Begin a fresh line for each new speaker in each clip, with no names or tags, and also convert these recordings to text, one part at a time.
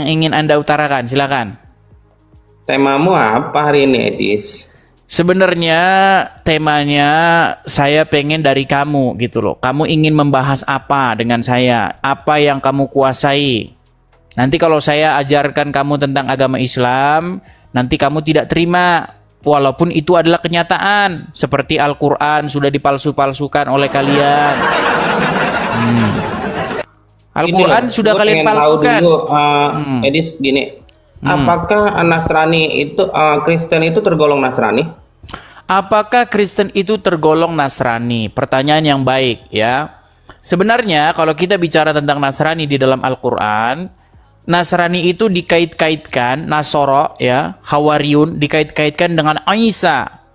yang ingin Anda utarakan? Silakan.
Temamu apa hari ini, Edis?
Sebenarnya temanya saya pengen dari kamu gitu loh. Kamu ingin membahas apa dengan saya? Apa yang kamu kuasai? Nanti kalau saya ajarkan kamu tentang agama Islam, nanti kamu tidak terima. Walaupun itu adalah kenyataan. Seperti Al-Quran sudah dipalsu-palsukan oleh kalian. Al-Quran sudah kalian palsukan.
Dulu, Edis, gini. Apakah Nasrani itu, Kristen itu tergolong Nasrani?
Apakah Kristen itu tergolong Nasrani? Pertanyaan yang baik ya. Sebenarnya kalau kita bicara tentang Nasrani di dalam Al-Quran, Nasrani itu dikait-kaitkan, Nasoro ya, Hawariyun dikait-kaitkan dengan Isa.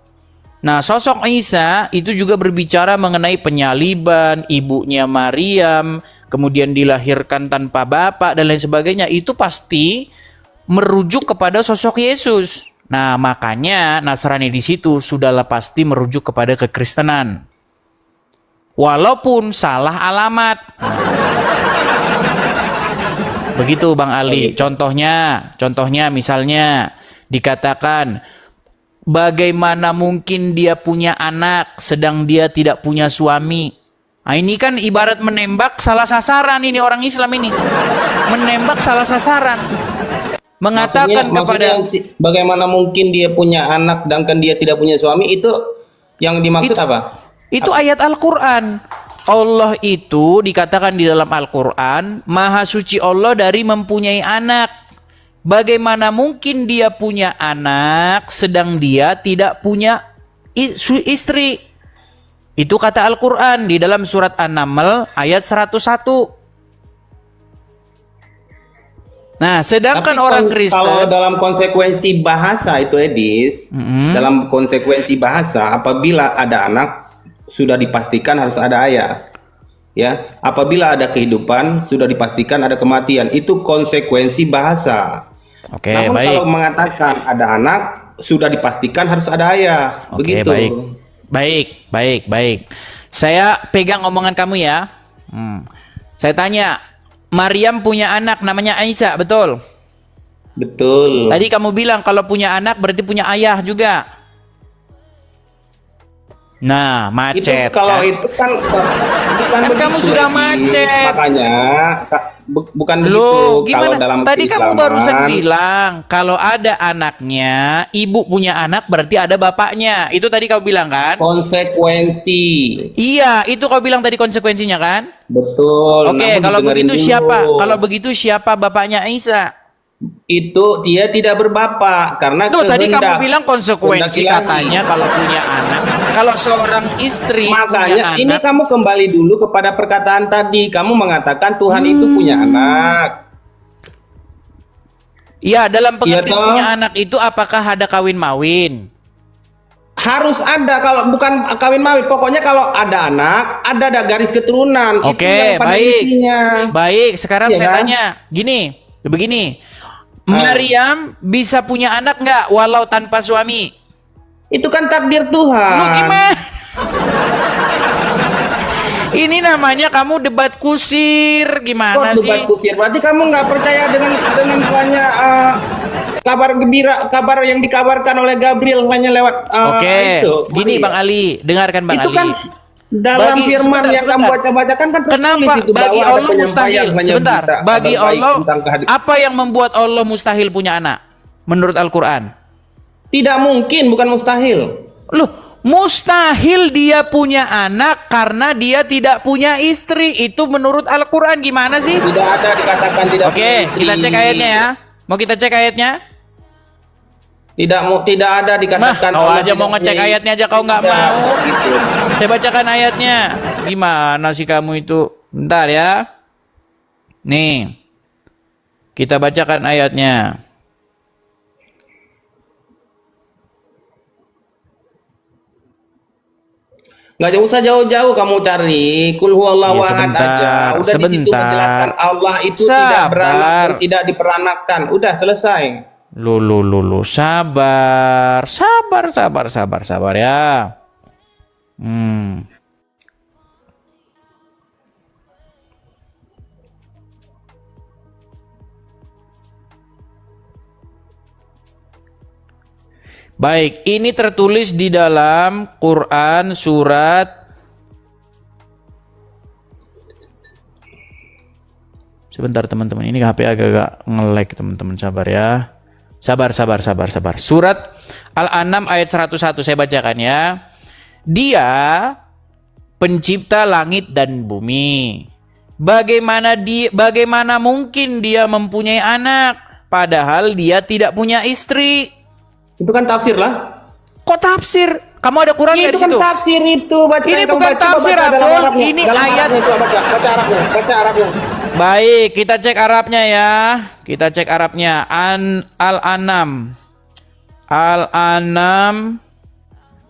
Nah, sosok Isa itu juga berbicara mengenai penyaliban, ibunya Maryam, kemudian dilahirkan tanpa bapak dan lain sebagainya. Itu pasti merujuk kepada sosok Yesus. Nah, makanya Nasrani di situ sudahlah pasti merujuk kepada kekristenan. Walaupun salah alamat. Begitu Bang Ali. Contohnya misalnya dikatakan bagaimana mungkin dia punya anak sedang dia tidak punya suami. Nah, ini kan ibarat menembak salah sasaran ini orang Islam ini. Menembak salah sasaran. Mengatakan kepada
bagaimana mungkin dia punya anak sedangkan dia tidak punya suami, itu yang dimaksud apa?
Itu ayat Al-Quran. Allah itu dikatakan di dalam Al-Quran, Maha Suci Allah dari mempunyai anak. Bagaimana mungkin dia punya anak sedang dia tidak punya istri? Itu kata Al-Quran di dalam surat An-Naml ayat 101. Nah, sedangkan orang Kristen,
kalau dalam konsekuensi bahasa itu, Edis, dalam konsekuensi bahasa, apabila ada anak sudah dipastikan harus ada ayah, ya. Apabila ada kehidupan sudah dipastikan ada kematian. Itu konsekuensi bahasa.
Oke,
namun
baik.
kalau mengatakan ada anak sudah dipastikan harus ada ayah.
Oke,
begitu.
Baik. Saya pegang omongan kamu ya. Saya tanya, Maryam punya anak namanya Aisyah, betul?
Betul.
Tadi kamu bilang kalau punya anak berarti punya ayah juga. Nah, macet.
Itu kalau itu kan
kamu sudah macet.
Makanya bukan
Loh,
begitu.
gimana?
Kalau dalam
Tadi kamu
keislaman,
barusan bilang kalau ada anaknya, ibu punya anak berarti ada bapaknya. Itu tadi kamu bilang kan?
Konsekuensi.
Iya, itu kau bilang tadi konsekuensinya kan?
Betul.
Oke, kalau begitu siapa? Kalau begitu siapa bapaknya Aisyah?
Itu dia tidak berbapak karena
Tuh tadi kamu bilang konsekuensi katanya kalau punya anak. Kalau seorang istri
makanya
punya
ini
anak,
kamu kembali dulu kepada perkataan tadi. Kamu mengatakan Tuhan itu punya anak.
Iya, dalam pengertian
toh?
punya anak itu apakah ada kawin mawin?
Harus ada, kalau bukan kawin mawin. Pokoknya kalau ada anak, ada garis keturunan. Itu
Oke,
yang pada
baik.
intinya.
Baik, sekarang
Iya
saya
kan?
tanya, begini. Maryam bisa punya anak nggak walau tanpa suami?
Itu kan takdir Tuhan.
Lu gimana? Ini namanya kamu debat kusir, gimana sih?
Debat kusir? Berarti kamu nggak percaya dengan banyak kabar gembira, kabar yang dikabarkan oleh Gabriel hanya lewat
Oke,
itu.
gini Bang Ali, dengarkan Bang
itu
Ali.
Kan dalam firman yang kamu baca-bacakan kan
kenapa
itu
bagi
bahwa
Allah mustahil? Sebentar, bagi Allah apa yang membuat Allah mustahil punya anak? Menurut Al-Quran?
Tidak mungkin, bukan mustahil.
Loh, mustahil dia punya anak karena dia tidak punya istri. Itu menurut Al-Quran gimana sih?
Tidak ada dikatakan tidak.
Oke, kita cek ayatnya ya. Mau kita cek ayatnya?
Tidak ada dikatakan.
Kau aja mau ngecek ayatnya aja kau nggak mau.
Gitu.
Saya bacakan ayatnya. Gimana sih kamu itu? Bentar ya. Nih. Kita bacakan ayatnya.
Nggak usah jauh-jauh kamu cari. Kul huwallahu ahad aja. Udah di situ menjelaskan Allah itu tidak beranak, tidak diperanakan. Udah selesai.
Lu sabar ya. Baik, ini tertulis di dalam Quran surat Sebentar teman-teman, ini HP agak-agak nge-lag teman-teman, sabar ya. Sabar. Surat Al-An'am ayat 101 saya bacakan ya. Dia pencipta langit dan bumi. Bagaimana mungkin dia mempunyai anak padahal dia tidak punya istri?
Itu kan tafsir lah.
Kok tafsir? Kamu ada Quran nggak di situ?
Itu kan tafsir itu. Baca,
ini bukan tafsir, Abdul. Ini ayat.
Baca Arabnya.
Baik, kita cek Arabnya ya. Kita cek Arabnya. Al-An'am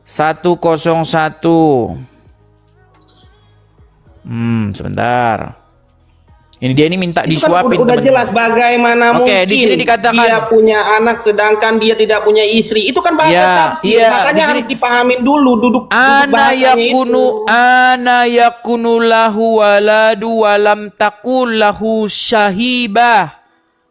101. Sebentar. Ini dia ini minta disuapin.
Udah jelas bagaimana mungkin
di sini dikatakan
dia punya anak sedangkan dia tidak punya istri. Itu kan bahasa tafsir. Makanya harus dipahamin dulu duduk
ana yakunu lahu waladu walam takul lahu syahibah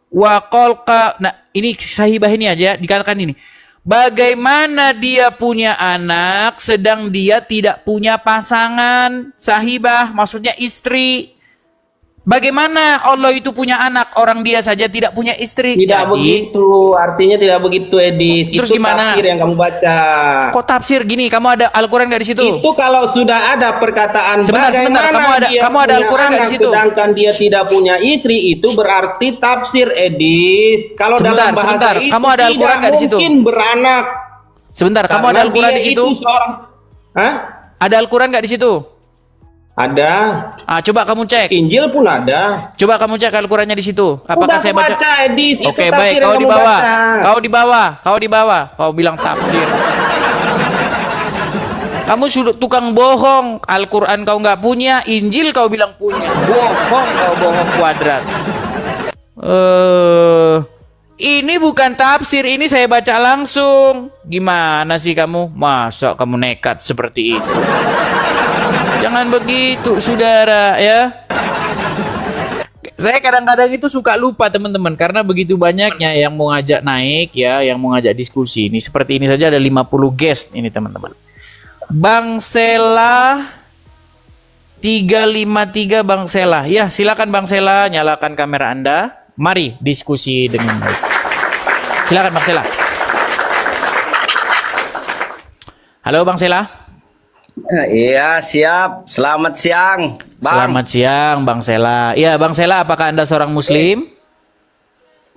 wa qalqa. Nah, ini syahibah ini aja dikatakan ini. Bagaimana dia punya anak sedang dia tidak punya pasangan? Sahibah maksudnya istri. Bagaimana Allah itu punya anak, orang dia saja tidak punya istri?
Tidak begitu, artinya tidak begitu, Edi.
Terus
itu
gimana?
Tafsir yang kamu baca.
Kok tafsir gini? Kamu ada Al-Quran nggak di situ?
Itu kalau sudah ada perkataan
sebentar. Kamu ada Al-Quran nggak di situ?
Sedangkan dia tidak punya istri, itu berarti tafsir, Edi. Kalau dalam bahasa itu
kamu ada Al-Quran nggak di situ?
Mungkin beranak.
Sebentar, kamu ada Al-Quran di situ? Ada Al-Quran nggak di situ?
Ada.
Coba kamu cek.
Injil pun ada.
Coba kamu cek Al-Qurannya di situ. Apakah saya baca?
Edis.
Oke, baik. Kau di bawah. Kau bilang tafsir. Kamu sudah tukang bohong. Al-Quran kau nggak punya, Injil kau bilang punya. Bohong, kau bohong kuadrat. Ini bukan tafsir, ini saya baca langsung. Gimana sih kamu? Masa kamu nekat seperti itu? Jangan begitu, saudara ya. Saya kadang-kadang itu suka lupa teman-teman, karena begitu banyaknya yang mau ngajak naik ya, yang mau ngajak diskusi. Ini seperti ini saja ada 50 guest ini teman-teman. Bang Sela 353 Bang Sela. Ya, silakan Bang Sela, nyalakan kamera Anda. Mari diskusi dengan baik. Silakan Bang Sela. Halo Bang Sela.
Iya, siap. Selamat siang, Bang.
Selamat siang, Bang Sela. Iya, Bang Sela, apakah Anda seorang Muslim?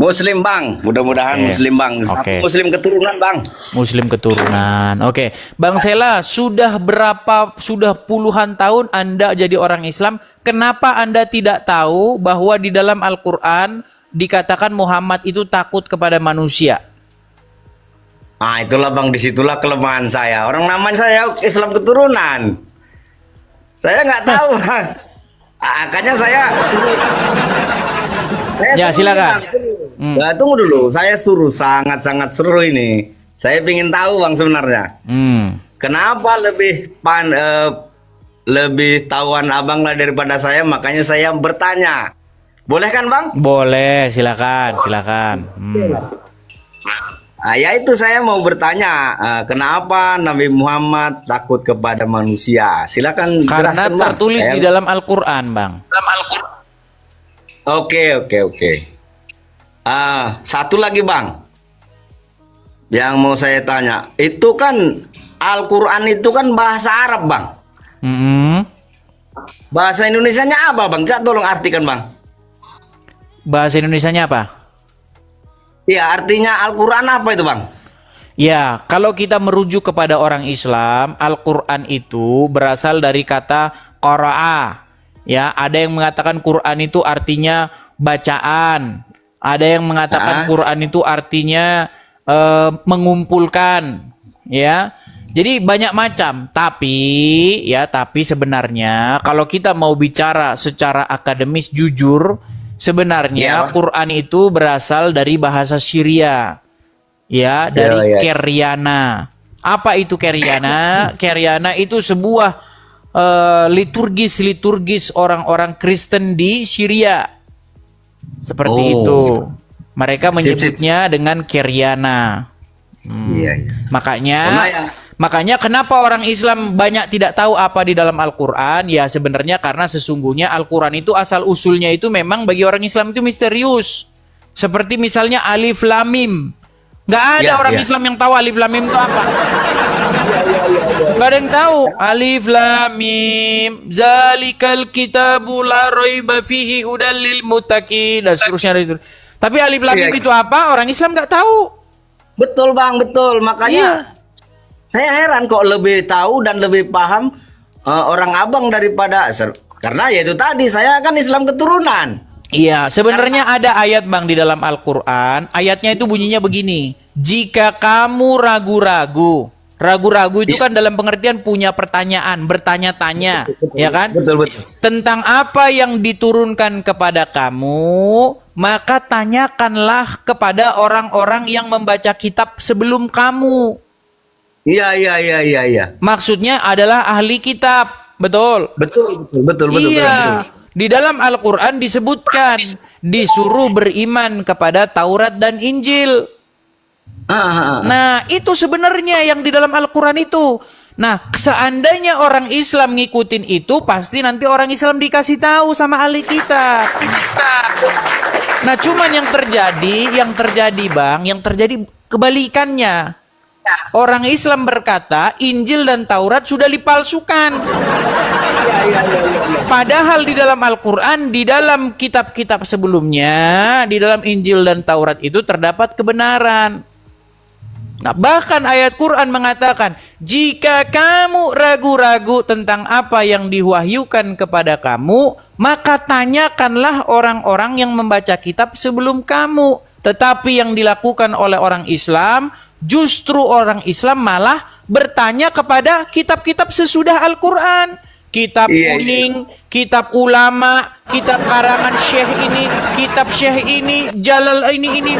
Muslim, Bang. Mudah-mudahan Muslim, Bang. Muslim keturunan, Bang.
Muslim keturunan. Oke. Bang Sela, sudah puluhan tahun Anda jadi orang Islam. Kenapa Anda tidak tahu bahwa di dalam Al-Quran dikatakan Muhammad itu takut kepada manusia?
Itulah Bang, disitulah kelemahan saya. Orang namanya saya Islam keturunan. Saya nggak tahu, Bang. Makanya saya
ya, silakan.
Nah, tunggu dulu. Saya sangat-sangat suruh ini. Saya ingin tahu, Bang, sebenarnya. Kenapa lebih tahuan Abang lah daripada saya, makanya saya bertanya. Boleh kan, Bang?
Boleh, silakan.
Ya itu saya mau bertanya, kenapa Nabi Muhammad takut kepada manusia? Silakan
karena
jelaskan, Bang.
Tertulis di dalam Al-Quran, Bang.
Oke. Satu lagi, Bang, yang mau saya tanya, itu kan Al-Quran itu kan bahasa Arab, Bang. Bahasa Indonesianya apa, Bang? Tolong artikan, Bang.
Bahasa Indonesianya apa?
Ya, artinya Al-Quran apa itu, Bang?
Ya, kalau kita merujuk kepada orang Islam, Al-Quran itu berasal dari kata qara'a. Ya, ada yang mengatakan Quran itu artinya bacaan. Ada yang mengatakan Quran itu artinya mengumpulkan, ya. Jadi banyak macam. Tapi sebenarnya kalau kita mau bicara secara akademis jujur, sebenarnya Quran itu berasal dari bahasa Syria. Ya, dari Keryana. Apa itu Keryana? Keryana itu sebuah liturgis orang-orang Kristen di Syria. Seperti itu. Mereka menyebutnya dengan Keryana.
Iya, iya.
Makanya
Karena yang-
makanya kenapa orang Islam banyak tidak tahu apa di dalam Al-Qur'an? Ya sebenarnya karena sesungguhnya Al-Qur'an itu asal usulnya itu memang bagi orang Islam itu misterius. Seperti misalnya Alif Lam Mim. Nggak ada
Ya,
orang
ya.
Islam yang tahu Alif Lam Mim itu apa. Nggak ada yang tahu. Alif Lam Mim, zalikal kitabu la raiba fihi hudal lil muttaqin dan seterusnya dari itu. Tapi Alif Lam Mim
Iya.
itu apa? Orang Islam nggak tahu.
Betul Bang, betul. Makanya
Iya.
saya heran kok lebih tahu dan lebih paham orang abang daripada karena ya itu tadi saya kan Islam keturunan.
Iya, sebenarnya ada ayat Bang di dalam Al-Qur'an. Ayatnya itu bunyinya begini. Jika kamu ragu-ragu. Ragu-ragu itu kan dalam pengertian punya pertanyaan, bertanya-tanya, ya kan?
Betul betul.
Tentang apa yang diturunkan kepada kamu, maka tanyakanlah kepada orang-orang yang membaca kitab sebelum kamu.
Iya iya iya iya iya.
Maksudnya adalah ahli kitab, betul?
Betul betul betul betul.
Iya.
Betul.
Di dalam Al-Qur'an disebutkan disuruh beriman kepada Taurat dan Injil. Nah, itu sebenarnya yang di dalam Al-Qur'an itu. Nah, seandainya orang Islam ngikutin itu, pasti nanti orang Islam dikasih tahu sama ahli kitab. Nah, cuman yang terjadi Bang, yang terjadi kebalikannya. Orang Islam berkata Injil dan Taurat sudah dipalsukan. Padahal di dalam Al-Quran, di dalam kitab-kitab sebelumnya, di dalam Injil dan Taurat itu terdapat kebenaran. Nah, bahkan ayat Quran mengatakan, jika kamu ragu-ragu tentang apa yang diwahyukan kepada kamu, maka tanyakanlah orang-orang yang membaca kitab sebelum kamu. Tetapi yang dilakukan oleh orang Islam, justru orang Islam malah bertanya kepada kitab-kitab sesudah Al-Quran. Kitab kuning, kitab ulama, kitab karangan syekh ini, kitab syekh ini, jalal ini.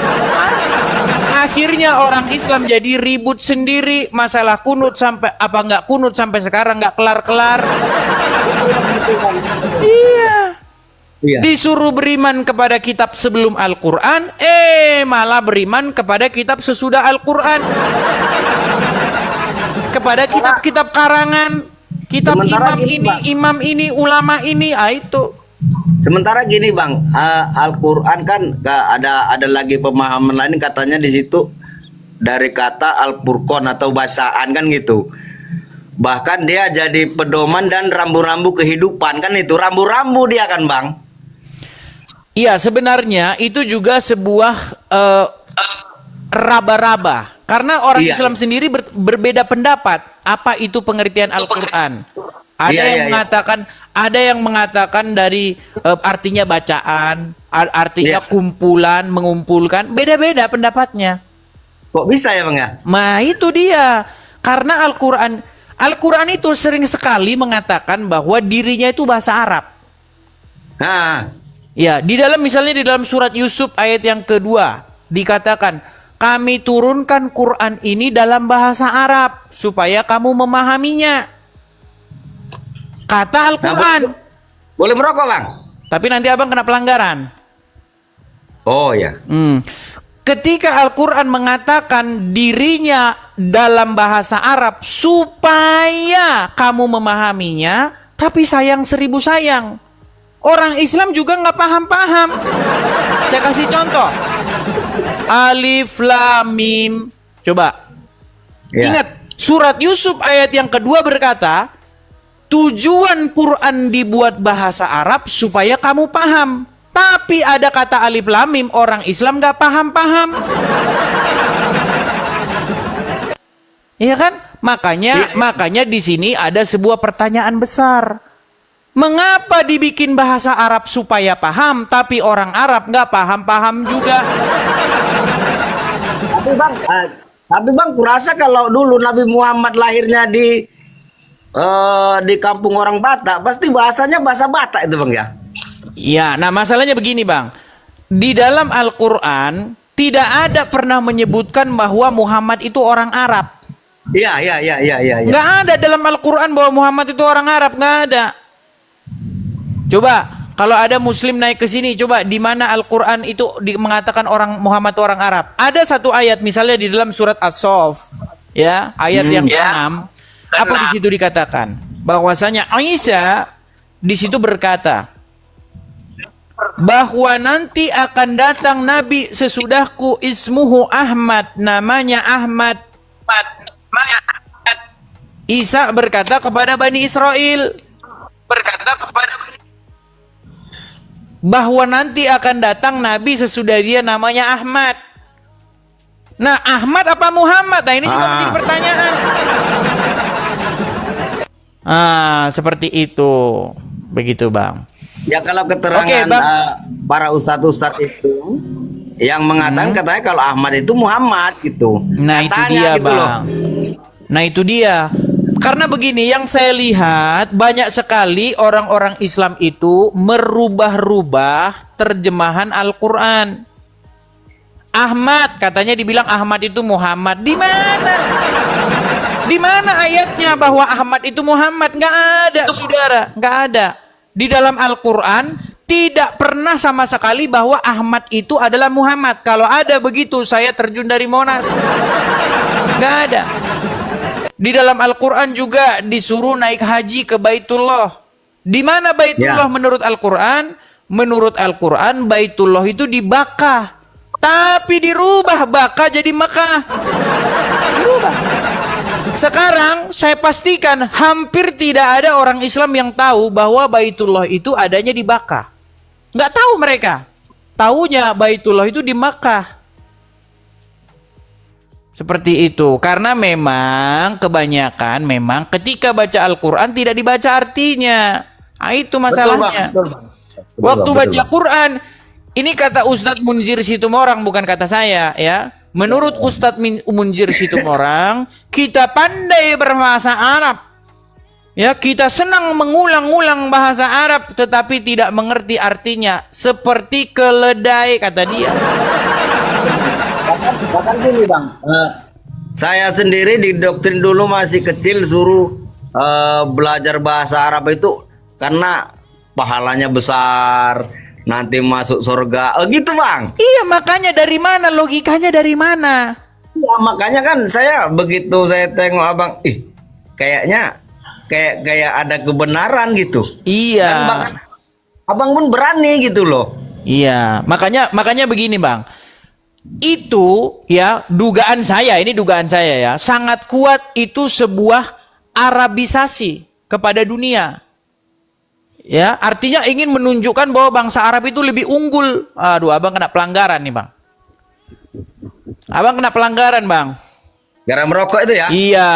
Akhirnya orang Islam jadi ribut sendiri. Masalah kunut sampai apa nggak kunut sampai sekarang nggak kelar-kelar. Iya.
Iya.
Disuruh beriman kepada kitab sebelum Al-Quran, malah beriman kepada kitab sesudah Al-Quran. Kepada kitab-kitab karangan, kitab
Sementara
imam
gini,
ini,
Bang.
imam ini, ulama ini, itu.
Sementara gini Bang, Al-Qur'an kan ada lagi pemahaman lain katanya di situ dari kata Al-Furqan atau bacaan kan gitu. Bahkan dia jadi pedoman dan rambu-rambu kehidupan kan itu rambu-rambu dia kan Bang.
Iya, sebenarnya itu juga sebuah raba-raba. Karena orang
Iya.
Islam sendiri berbeda pendapat. Apa itu pengertian Al-Quran? Ada yang mengatakan, ada yang mengatakan dari artinya bacaan, artinya
Iya.
kumpulan, mengumpulkan. Beda-beda pendapatnya.
Kok bisa ya Bang ya?
Nah, itu dia. Karena Al-Quran itu sering sekali mengatakan bahwa dirinya itu bahasa Arab.
Nah,
Ya, misalnya di dalam surat Yusuf ayat yang kedua dikatakan, kami turunkan Quran ini dalam bahasa Arab supaya kamu memahaminya. Kata Al-Quran.
boleh merokok Bang?
Tapi nanti abang kena pelanggaran.
Oh ya.
Ketika Al-Quran mengatakan dirinya dalam bahasa Arab supaya kamu memahaminya, tapi sayang seribu sayang. Orang Islam juga nggak paham-paham. Saya kasih contoh. Alif Lam Mim. Coba.
Ya.
Ingat, surat Yusuf ayat yang kedua berkata, tujuan Quran dibuat bahasa Arab supaya kamu paham. Tapi ada kata Alif Lam Mim, orang Islam nggak paham-paham. Iya kan? Makanya di sini ada sebuah pertanyaan besar. Mengapa dibikin bahasa Arab supaya paham, tapi orang Arab nggak paham-paham juga?
Tapi bang, kurasa kalau dulu Nabi Muhammad lahirnya di kampung orang Batak, pasti bahasanya bahasa Batak itu bang ya?
Ya, nah masalahnya begini bang. Di dalam Al-Quran tidak ada pernah menyebutkan bahwa Muhammad itu orang Arab.
Iya.
Nggak ada dalam Al-Quran bahwa Muhammad itu orang Arab, nggak ada. Coba Kalau ada Muslim naik ke sini, coba di mana Al-Quran itu mengatakan orang Muhammad itu orang Arab? Ada satu ayat, misalnya di dalam surat As-Saff, ya, ayat yang ke-6, apa di situ dikatakan? Bahwasanya Isa di situ berkata bahwa nanti akan datang Nabi sesudahku, ismuhu Ahmad, namanya Ahmad. Isa berkata kepada Bani Israel, bahwa nanti akan datang Nabi sesudah dia namanya Ahmad. Nah, Ahmad apa Muhammad? Nah, ini juga menjadi pertanyaan. Seperti itu. Begitu, Bang.
Ya kalau keterangan para ustadz-ustadz itu yang mengatakan katanya kalau Ahmad itu Muhammad gitu.
Nah, itu dia, gitu, Bang. Loh. Nah, itu dia. Karena begini, yang saya lihat banyak sekali orang-orang Islam itu merubah-rubah terjemahan Al-Quran. Ahmad, katanya dibilang Ahmad itu Muhammad. Di mana? Di mana ayatnya bahwa Ahmad itu Muhammad? Nggak ada, saudara. Nggak ada. Di dalam Al-Quran tidak pernah sama sekali bahwa Ahmad itu adalah Muhammad. Kalau ada begitu, saya terjun dari Monas. Nggak ada. Di dalam Al-Quran juga disuruh naik haji ke Baitullah. Di mana Baitullah menurut Al-Quran? Menurut Al-Quran, Baitullah itu di Bakkah. Tapi dirubah Bakkah jadi Mekah. Dirubah. Sekarang saya pastikan hampir tidak ada orang Islam yang tahu bahwa Baitullah itu adanya di Bakkah. Nggak tahu mereka. Taunya Baitullah itu di Makkah. Seperti itu. Karena memang kebanyakan ketika baca Al-Quran tidak dibaca artinya. Nah, itu masalahnya. Waktu baca Quran, ini kata Ustadz Munzir Situmorang, bukan kata saya ya. Menurut Ustadz Munzir Situmorang, kita pandai berbahasa Arab. Ya, kita senang mengulang-ulang bahasa Arab tetapi tidak mengerti artinya. Seperti keledai, kata dia.
Bahkan gini, Bang. Saya sendiri didoktrin dulu masih kecil suruh belajar bahasa Arab itu karena pahalanya besar, nanti masuk surga. Gitu, Bang.
Iya, makanya dari mana logikanya, dari mana?
Ya, makanya kan saya begitu saya tengok Abang, kayaknya kayak ada kebenaran gitu.
Iya.
Dan bahkan Abang pun berani gitu loh.
Iya, makanya begini, Bang. Itu ya dugaan saya ya, sangat kuat itu sebuah Arabisasi kepada dunia. Ya, artinya ingin menunjukkan bahwa bangsa Arab itu lebih unggul. Aduh, Abang kena pelanggaran nih, Bang. Abang kena pelanggaran, Bang.
Gara merokok itu ya?
Iya,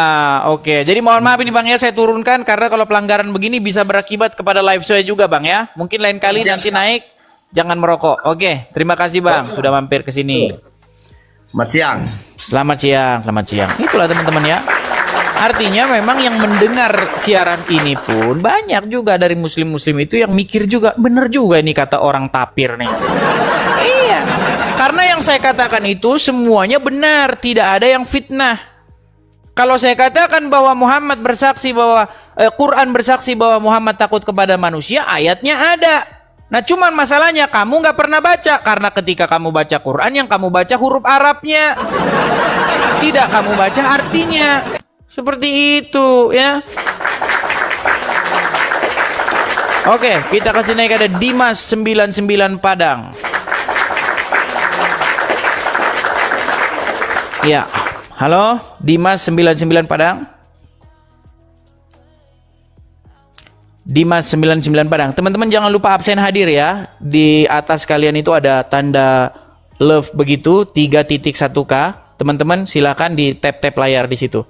oke. Jadi mohon maaf ini, Bang, ya, saya turunkan karena kalau pelanggaran begini bisa berakibat kepada live saya juga, Bang, ya. Mungkin lain kali nanti naik jangan merokok. Oke, terima kasih, Bang, sudah mampir ke sini.
Selamat siang.
Selamat siang. Itulah teman-teman ya. Artinya memang yang mendengar siaran ini pun banyak juga dari muslim-muslim itu yang mikir juga, bener juga ini kata orang tapir nih. Iya. Karena yang saya katakan itu semuanya benar, tidak ada yang fitnah. Kalau saya katakan bahwa Muhammad bersaksi bahwa Quran bersaksi bahwa Muhammad takut kepada manusia, ayatnya ada. Nah, cuman masalahnya kamu nggak pernah baca, karena ketika kamu baca Quran yang kamu baca huruf Arabnya, tidak kamu baca artinya. Seperti itu ya. Oke, kita kasih naik ada Dimas 99 Padang. Ya, halo Dimas 99 Padang. Dimas 99 Padang. Teman-teman jangan lupa absen hadir ya. Di atas kalian itu ada tanda love begitu 3.1K. Teman-teman silakan di tap-tap layar di situ.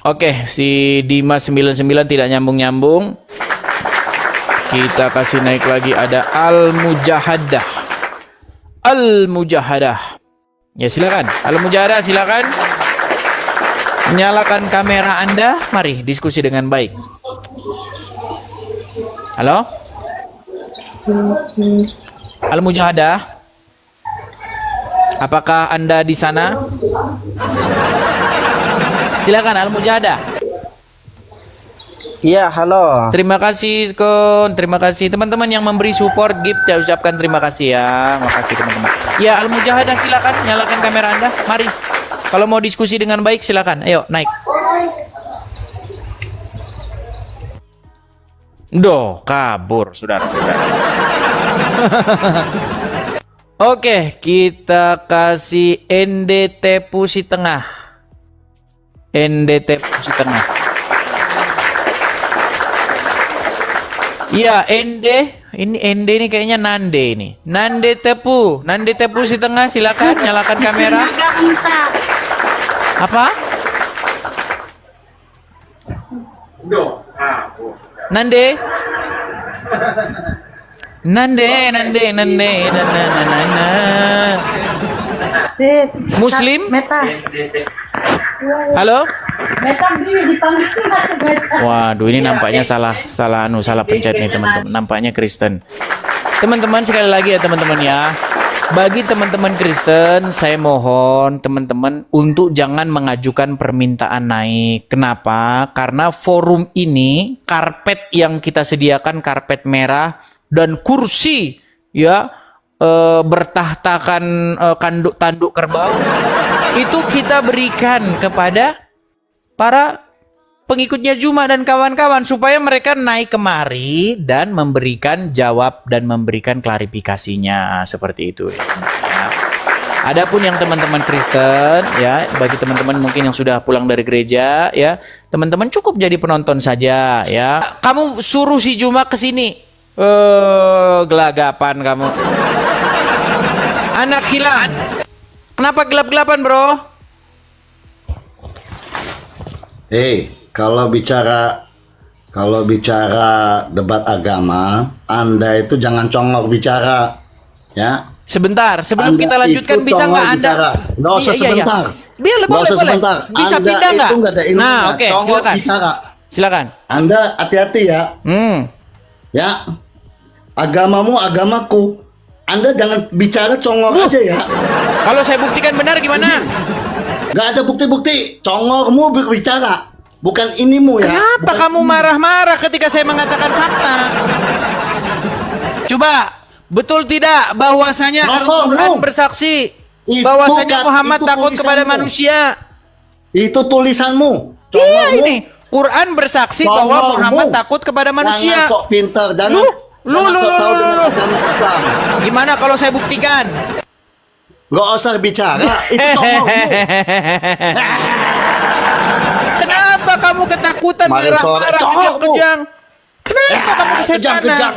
Oke, si Dimas 99 tidak nyambung-nyambung. Kita kasih naik lagi ada Al-Mujahadah. Al-Mujahadah. Ya silakan. Al-Mujahadah silakan. Nyalakan kamera Anda, mari diskusi dengan baik. Halo? Al-Mujahadah. Apakah Anda di sana? Silakan Al-Mujahadah.
Iya, halo.
Terima kasih Kon, terima kasih teman-teman yang memberi support gift, saya ucapkan terima kasih ya. Makasih teman-teman. Ya, Al Mujahadah silakan nyalakan kamera Anda. Mari. Kalau mau diskusi dengan baik silakan. Ayo, naik. Duh, kabur saudara-saudara. Oke, kita kasih NDT Pusi Tengah. NDT Pusi Tengah. Iya, ini ND ini kayaknya Nande ini. Nande Tepu si tengah, silakan nyalakan kamera. Apa? Nande. Muslim? Halo? Waduh, ini nampaknya salah pencet nih teman-teman. Nampaknya Kristen. Teman-teman sekali lagi ya teman-teman ya. Bagi teman-teman Kristen, saya mohon teman-teman untuk jangan mengajukan permintaan naik. Kenapa? Karena forum ini, karpet yang kita sediakan karpet merah dan kursi ya bertahtakan tanduk kerbau itu kita berikan kepada para pengikutnya Juma dan kawan-kawan supaya mereka naik kemari dan memberikan jawab dan memberikan klarifikasinya seperti itu ya. Adapun yang teman-teman Kristen ya, bagi teman-teman mungkin yang sudah pulang dari gereja ya, teman-teman cukup jadi penonton saja ya. Kamu suruh si Juma ke sini. Gelagapan kamu. Anak hilang. Kenapa gelap-gelapan, Bro?
Kalau bicara debat agama, Anda itu jangan congok bicara, ya.
Sebentar, sebelum
Anda
kita lanjutkan bisa nggak Anda?
Nggak usah sebentar.
Boleh.
Sebentar.
Bisa
Anda
pindah nggak?
itu nggak ada ilmunya.
Nah, oke,
Congok
silakan.
bicara.
Silakan.
Anda hati-hati ya. Ya, agamamu agamaku. Anda jangan bicara congok aja ya.
Kalau saya buktikan benar gimana?
Gak ada bukti-bukti. Congokmu berbicara, bukan inimu ya.
Kenapa kamu marah-marah ketika saya mengatakan fakta? Coba, betul tidak bahwasanya Al-Quran bersaksi bahwasanya Muhammad takut kepada manusia?
Itu tulisanmu.
Iya ini. Quran bersaksi bahwa Muhammad takut kepada manusia.
Jangan sok pintar, jangan sok tahu dengan agama Islam.
Gimana kalau saya buktikan?
Gak usah bicara, itu congokmu.
Kenapa kamu ketakutan, marah-marah, kejang-kejang? Kenapa kamu kesetanan?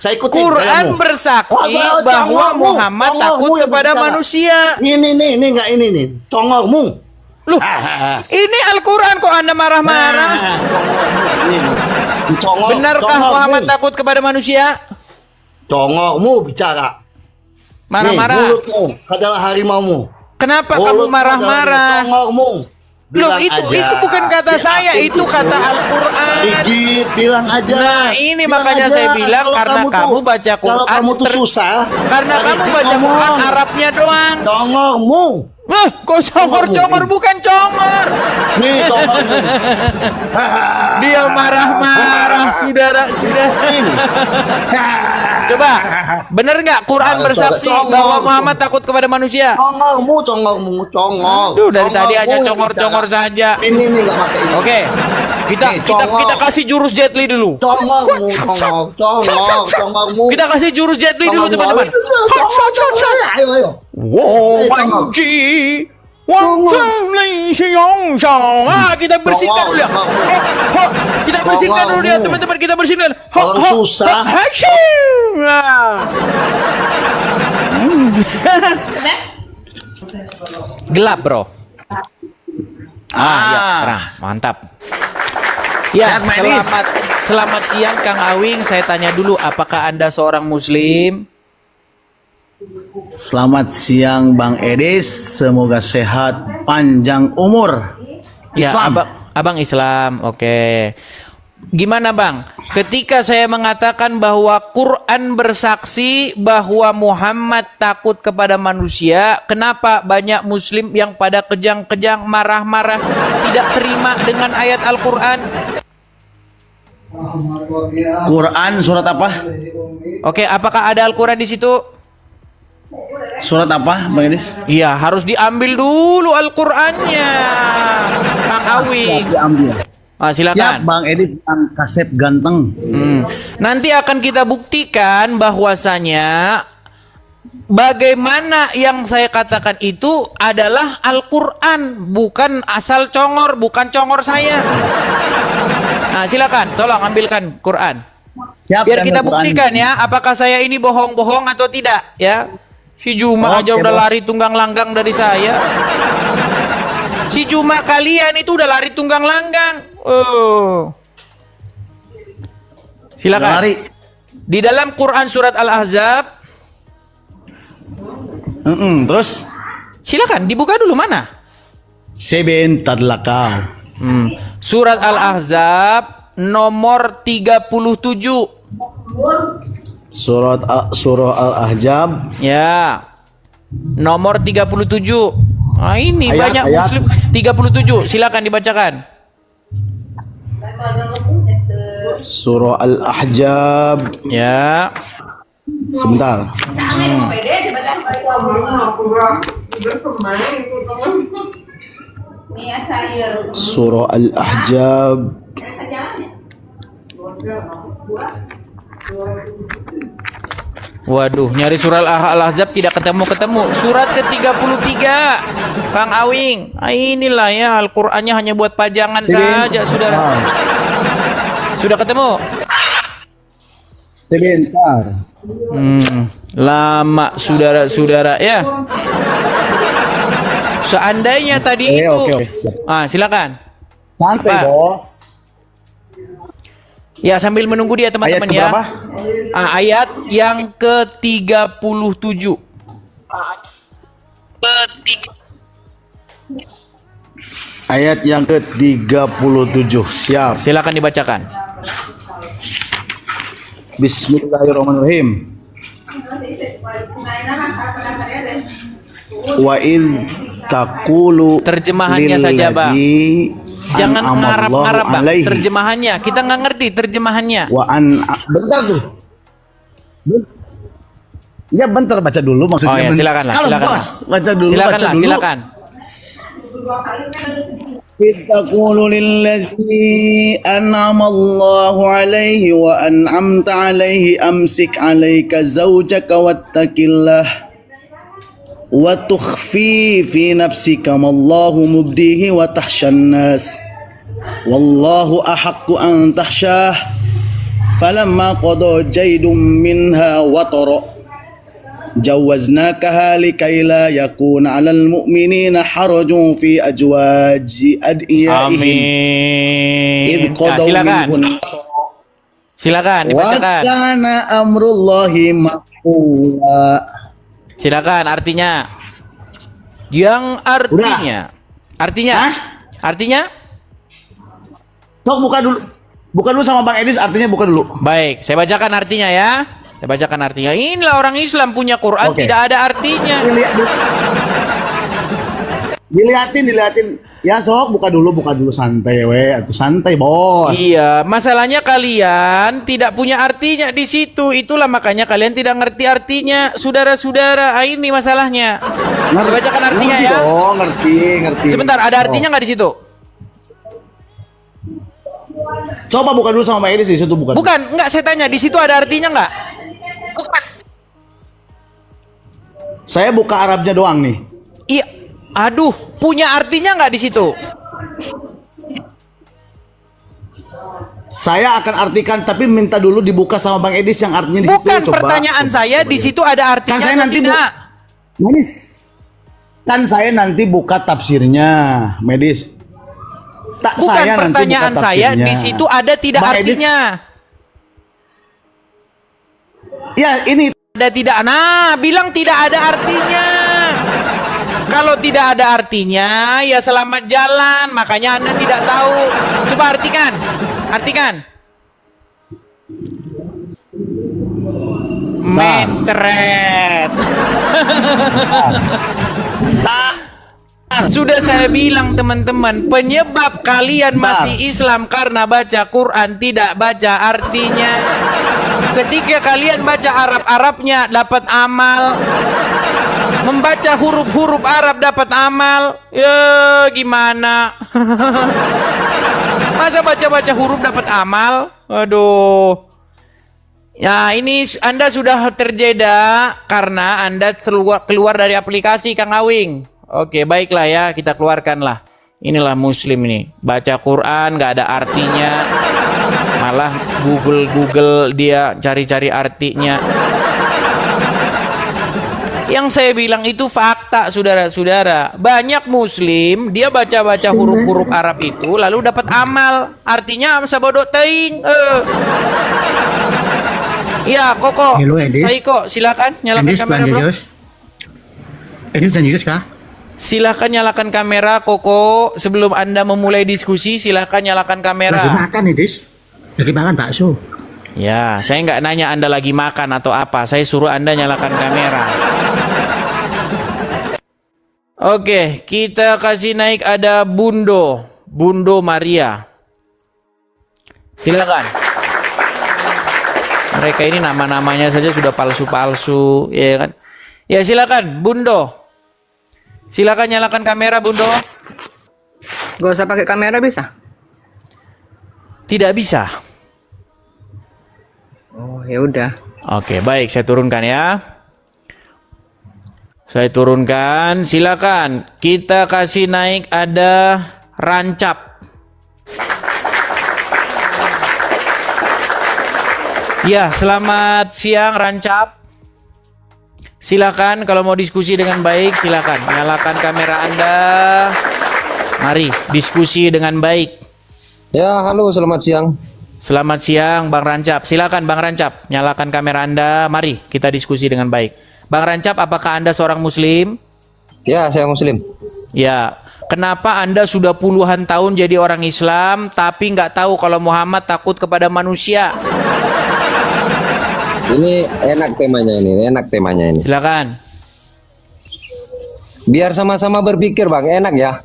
Saya ikutin
Quran bersaksi bahwa Muhammad takut kepada manusia.
Ini enggak ini nih, congokmu.
Loh, ini Al-Quran kok Anda marah-marah? Benarkah Muhammad takut kepada manusia?
Congokmu bicara.
Marah-marah.
Mulutmu adalah harimaumu.
Kenapa kamu marah-marah?
Congokmu.
Loh, itu bukan kata saya, itu kata Al-Quran.
Dikit, bilang aja.
Nah, ini makanya saya bilang karena kamu baca Quran.
Kalau kamu tuh susah.
Karena kamu baca Quran Arabnya doang.
Congokmu.
Kok congor-congor bukan congor.
Nih congokmu.
Dia marah-marah, saudara.
Ini.
Coba, bener nggak Quran bersaksi bahwa Muhammad takut kepada manusia?
Congokmu, congok.
Duh, dari tadi hanya congor-congor saja.
Ini nggak pakai ini.
Oke, kita kasih jurus Jet Li dulu.
Congokmu, congokmu.
Kita kasih jurus Jet Li dulu teman-teman.
Ayo.
Kita bersihkan dulu ya. Kita bersihkan dulu ya teman-teman, kita bersihkan.
Orang susah.
Gelap, Bro. Ya, mantap. Ya, selamat siang Kang Awing. Saya tanya dulu, apakah Anda seorang Muslim?
Selamat siang Bang Edis, semoga sehat, panjang umur.
Islam. Ya, abang Islam, oke. Gimana Bang? Ketika saya mengatakan bahwa Quran bersaksi bahwa Muhammad takut kepada manusia, kenapa banyak Muslim yang pada kejang-kejang, marah-marah, tidak terima dengan ayat Al-Quran?
Quran surat apa?
Oke, apakah ada Al-Quran di situ?
Surat apa, Bang Edis?
Iya, harus diambil dulu Al-Qur'annya. Kang Awing.
Diambil.
Ah,
Ya,
silakan.
Bang Edis yang kasep ganteng.
Nanti akan kita buktikan bahwasanya bagaimana yang saya katakan itu adalah Al-Qur'an, bukan asal congor, bukan congor saya. Nah, silakan, tolong ambilkan Quran.
Siap,
Biar
ambil
kita
Quran.
buktikan ya, apakah saya ini bohong-bohong atau tidak ya. Si Juma aja
Oke,
udah
bos.
lari tunggang langgang dari saya. Si Juma kalian itu udah lari tunggang langgang. Oh. Silakan.
Lari.
Di dalam Quran surat Al-Ahzab,
Terus
silakan dibuka dulu mana?
sebentar lah kau.
Surat Al-Ahzab nomor 37.
Surah Al-Ahzab
Ya. Nomor 37. Nah, ini
Ayat,
banyak
ayat.
muslim 37. Silakan dibacakan.
Surah Al-Ahzab.
Ya.
Sebentar. Surah Al-Ahzab.
Waduh, nyari surah Al-Ahzab tidak ketemu-ketemu. Surat ke-33. Kang Awing. Ah, inilah ya Al-Qur'annya hanya buat pajangan saja, saudara.
Ah,
Sudah ketemu?
sebentar.
Lama saudara-saudara ya. Seandainya tadi itu.
Oke, siap.
Ah, silakan.
Santai,
Pak.
Bos.
Ya, sambil menunggu dia teman-teman
Ayat
ya.
keberapa?
Ayat yang ke-37.
Ayat yang ke-37. Siap.
Silakan dibacakan.
Bismillahirrahmanirrahim. Wa id taqulu
Terjemahannya saja, Bang.
lilladzi
Jangan
an'amallahu
ngarap-ngarap, Bang.
alaihi
Terjemahannya kita nggak ngerti terjemahannya.
wa bentar tuh. Ya bentar baca dulu maksudnya.
Oh ya, silakan lah,
Kalau
silakan
bos,
lah.
baca dulu,
Silakan
baca
lah,
dulu.
silakan.
تقول للذي أنعم الله عليه وأنعمت عليه أمسك عليك زوجك واتق الله وتخفي في نفسك ما الله مبديه وتخشى الناس والله أحق أن تخشاه فلما قضى جيد منها وطر جوزناكها لكي لا يكون على المؤمنين حرج في أزواج أدعيائهم إذ
Amin. Nah,
قضوا
silakan.
منهن
Silakan dibacakan.
وكان أمر الله مفعولا.
Silakan artinya. Yang artinya. Artinya.
Hah?
Artinya?
Sok buka dulu sama Bang Edis, artinya buka dulu.
Baik, saya bacakan artinya ya. Saya bacakan artinya. Inilah orang Islam punya Quran
Oke.
tidak ada artinya.
Dilihatin. Ya sok buka dulu santai atau santai bos.
Iya, masalahnya kalian tidak punya artinya di situ. Itulah makanya kalian tidak ngerti artinya, saudara-saudara. Ini masalahnya. Bacakan artinya
Ngerti
ya.
dong, ngerti.
Sebentar, ada artinya nggak di situ?
Coba buka dulu sama Bang Edis di situ buka. dulu.
Bukan, nggak saya tanya di situ ada artinya nggak? Bukan.
Saya buka Arabnya doang nih.
Iya, aduh, punya artinya nggak di situ?
Saya akan artikan tapi minta dulu dibuka sama Bang Edis yang artinya di situ.
Bukan,
Coba.
pertanyaan saya di situ ada artinya
Kan saya
atau
nanti
tidak?
Medis. Kan saya nanti buka tafsirnya, Medis.
Bukan, pertanyaan saya di situ ada tidak
Bang Edis,
artinya?
ya ini
Ada tidak? Nah, bilang tidak ada artinya. Kalau tidak ada artinya, ya selamat jalan. Makanya Anda tidak tahu. Coba artikan. Artikan. Mencret. Sudah saya bilang teman-teman, penyebab kalian masih Islam karena baca Quran tidak baca artinya. Ketika kalian baca Arab-Arabnya dapat amal, membaca huruf-huruf Arab dapat amal. Ya gimana? Masa baca-baca huruf dapat amal? Aduh. Ya ini Anda sudah terjeda karena Anda keluar dari aplikasi Kang Awing. Oke, baiklah ya, kita keluarkanlah. Inilah Muslim ini, baca Quran nggak ada artinya, malah Google dia cari-cari artinya. Yang saya bilang itu fakta, saudara-saudara. Banyak Muslim dia baca-baca huruf-huruf Arab itu lalu dapat amal, artinya sabodok teing. Ya, Koko. Saiko, silakan nyalakan kamera, bro.
Edis dan Yesus kah?
Silahkan nyalakan kamera, Koko. Sebelum Anda memulai diskusi, silahkan nyalakan kamera.
Lagi makan, Edis. Lagi makan bakso.
Ya, saya nggak nanya Anda lagi makan atau apa. Saya suruh Anda nyalakan kamera. Oke, kita kasih naik ada Bundo Maria. Silakan. Mereka ini nama-namanya saja sudah palsu-palsu, ya kan? Ya silakan, Bundo. Silakan nyalakan kamera, Bundo.
Gak usah pakai kamera bisa?
Tidak bisa.
Oh, ya udah.
Oke, baik, saya turunkan ya. Saya turunkan, silakan. Kita kasih naik ada Rancap. Ya, selamat siang Rancap. Silakan kalau mau diskusi dengan baik, silakan nyalakan kamera Anda. Mari diskusi dengan baik.
Ya, halo, selamat siang.
Selamat siang Bang Rancap. Silakan Bang Rancap, nyalakan kamera Anda. Mari kita diskusi dengan baik. Bang Rancap, apakah Anda seorang Muslim?
Ya, saya Muslim.
Ya. Kenapa Anda sudah puluhan tahun jadi orang Islam tapi nggak tahu kalau Muhammad takut kepada manusia?
Ini enak temanya ini.
Silakan.
Biar sama-sama berpikir, Bang. Enak ya.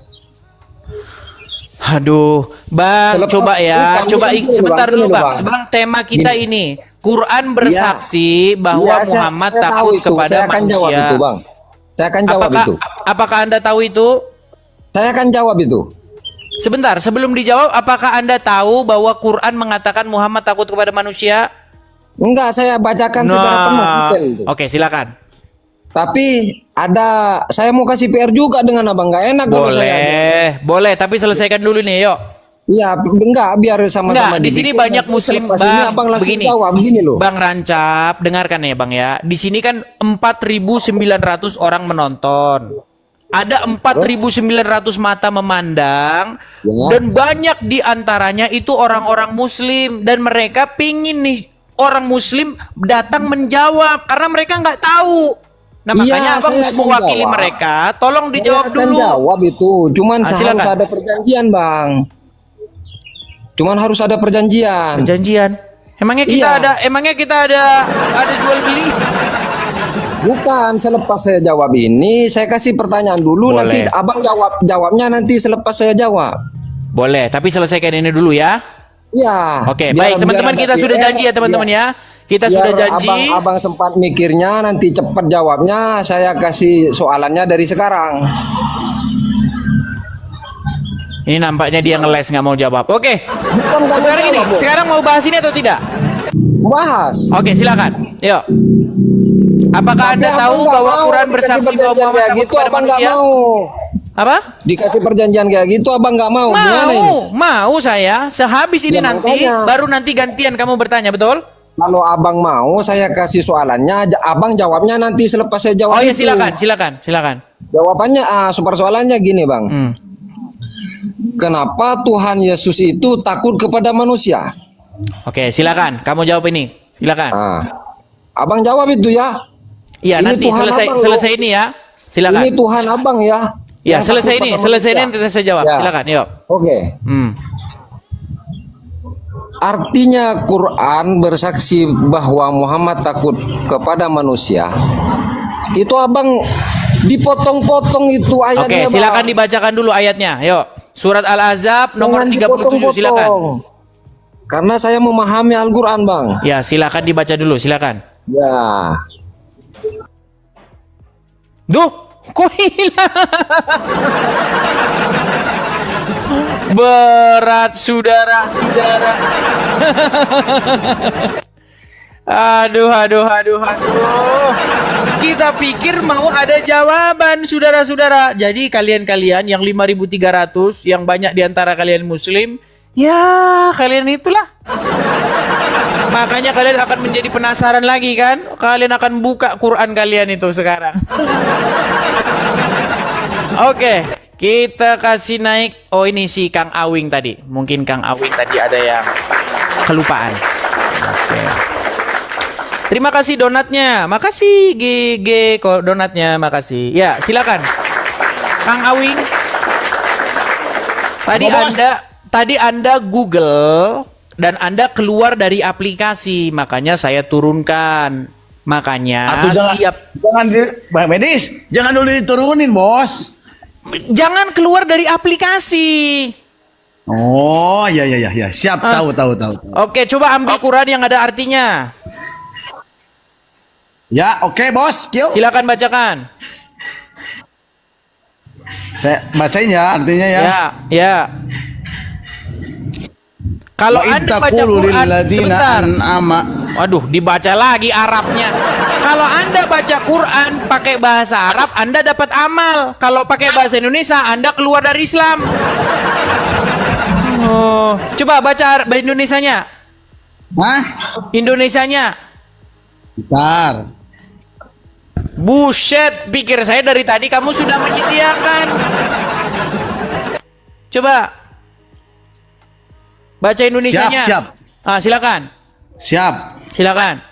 Aduh, Bang, coba ya. Sebentar dulu, Bang. Sebang tema kita ini Quran bersaksi bahwa Muhammad takut kepada
saya akan
manusia.
Jawab itu, Bang. Saya akan jawab itu.
Apakah Anda tahu itu?
Saya akan jawab itu.
Sebentar, sebelum dijawab, apakah Anda tahu bahwa Quran mengatakan Muhammad takut kepada manusia?
Enggak, saya bacakan secara penuh detail itu.
Oke, silakan.
Tapi saya mau kasih PR juga dengan Abang. Nggak enak kalau saya.
Boleh, tapi selesaikan dulu nih, yuk.
Iya, enggak, biar sama-sama.
Di sini banyak Muslim, Bang.
Abang
Begini loh. Bang Rancap, dengarkan ya, Bang ya. Di sini kan 4.900 orang menonton. Ada 4.900 mata memandang, dan banyak di antaranya itu orang-orang Muslim, dan mereka pingin nih orang Muslim datang menjawab karena mereka nggak tahu. Nah makanya Abang mewakili mereka, tolong dijawab dulu.
Jawab itu, cuman harus ada perjanjian, Bang. Cuman harus ada perjanjian.
Emangnya kita ada jual beli?
Bukan, selepas saya jawab ini, saya kasih pertanyaan dulu. Boleh. Nanti Abang jawabnya nanti selepas saya jawab.
Boleh, tapi selesaikan ini dulu ya.
Ya.
Oke, baik teman-teman, kita sudah janji ya teman-teman ya. Kita sudah janji.
Abang sempat mikirnya, nanti cepat jawabnya. Saya kasih soalannya dari sekarang.
Ini nampaknya dia ngeles nggak mau jawab. Oke. Sekarang mau bahas ini atau tidak?
Bahas.
Oke, silakan. Yuk. Apakah Anda tahu bahwa Quran bersaksi bahwa Muhammad takut kepada manusia? Apa?
Dikasih perjanjian kayak gitu Abang nggak mau? Gimana ini?
Mau saya. Sehabis ini baru nanti gantian kamu bertanya, betul?
Kalau Abang mau, saya kasih soalannya, Abang jawabnya nanti selepas saya jawab.
Oh ya, silakan.
Jawabannya, super soalannya gini, Bang. Kenapa Tuhan Yesus itu takut kepada manusia?
Oke, silakan. Kamu jawab ini. Silakan.
Abang jawab itu ya.
Iya, nanti selesai ini ya. Silakan.
Ini Tuhan Abang ya.
Ya, selesai ini nanti saya jawab. Ya. Silakan, yuk.
Oke. Artinya Quran bersaksi bahwa Muhammad takut kepada manusia. Itu Abang Dipotong-potong itu ayatnya.
Oke, silakan dibacakan dulu ayatnya. Yuk. Surat Al-Ahzab nomor 37, silakan.
Karena saya memahami Al-Qur'an, Bang.
Ya, silakan dibaca dulu, silakan.
Ya.
Duh, kok hilang? Berat, saudara-saudara. Aduh. Kita pikir mau ada jawaban, saudara-saudara. Jadi kalian-kalian yang 5.300, yang banyak diantara kalian muslim, ya kalian itulah. Makanya kalian akan menjadi penasaran lagi kan? Kalian akan buka Quran kalian itu sekarang. Oke, kita kasih naik. Oh, ini si Kang Awing tadi. Mungkin Kang Awing tadi ada yang kelupaan. Oke. Terima kasih donatnya. Makasih GG kok donatnya, makasih. Ya, silakan. Kang Awing. Tadi Anda Google dan Anda keluar dari aplikasi, makanya saya turunkan. Makanya
Bang Medis, jangan dulu diturunin, Bos.
jangan keluar dari aplikasi.
Oh, ya. Siap, tahu.
Oke, coba ambil Quran yang ada artinya.
Ya, oke, Bos. Kyo.
Silakan bacakan.
Saya bacain ya artinya ya.
Ya. Kalau Anda baca Quran, sebentar. Waduh, dibaca lagi Arabnya. Kalau Anda baca Quran pakai bahasa Arab, Anda dapat amal. Kalau pakai bahasa Indonesia, Anda keluar dari Islam. Oh, coba baca Indonesianya.
Hah?
Indonesianya.
Bentar.
Buset, pikir saya dari tadi kamu sudah menyediakan. Coba baca Indonesianya.
Siap.
Silakan. Silakan.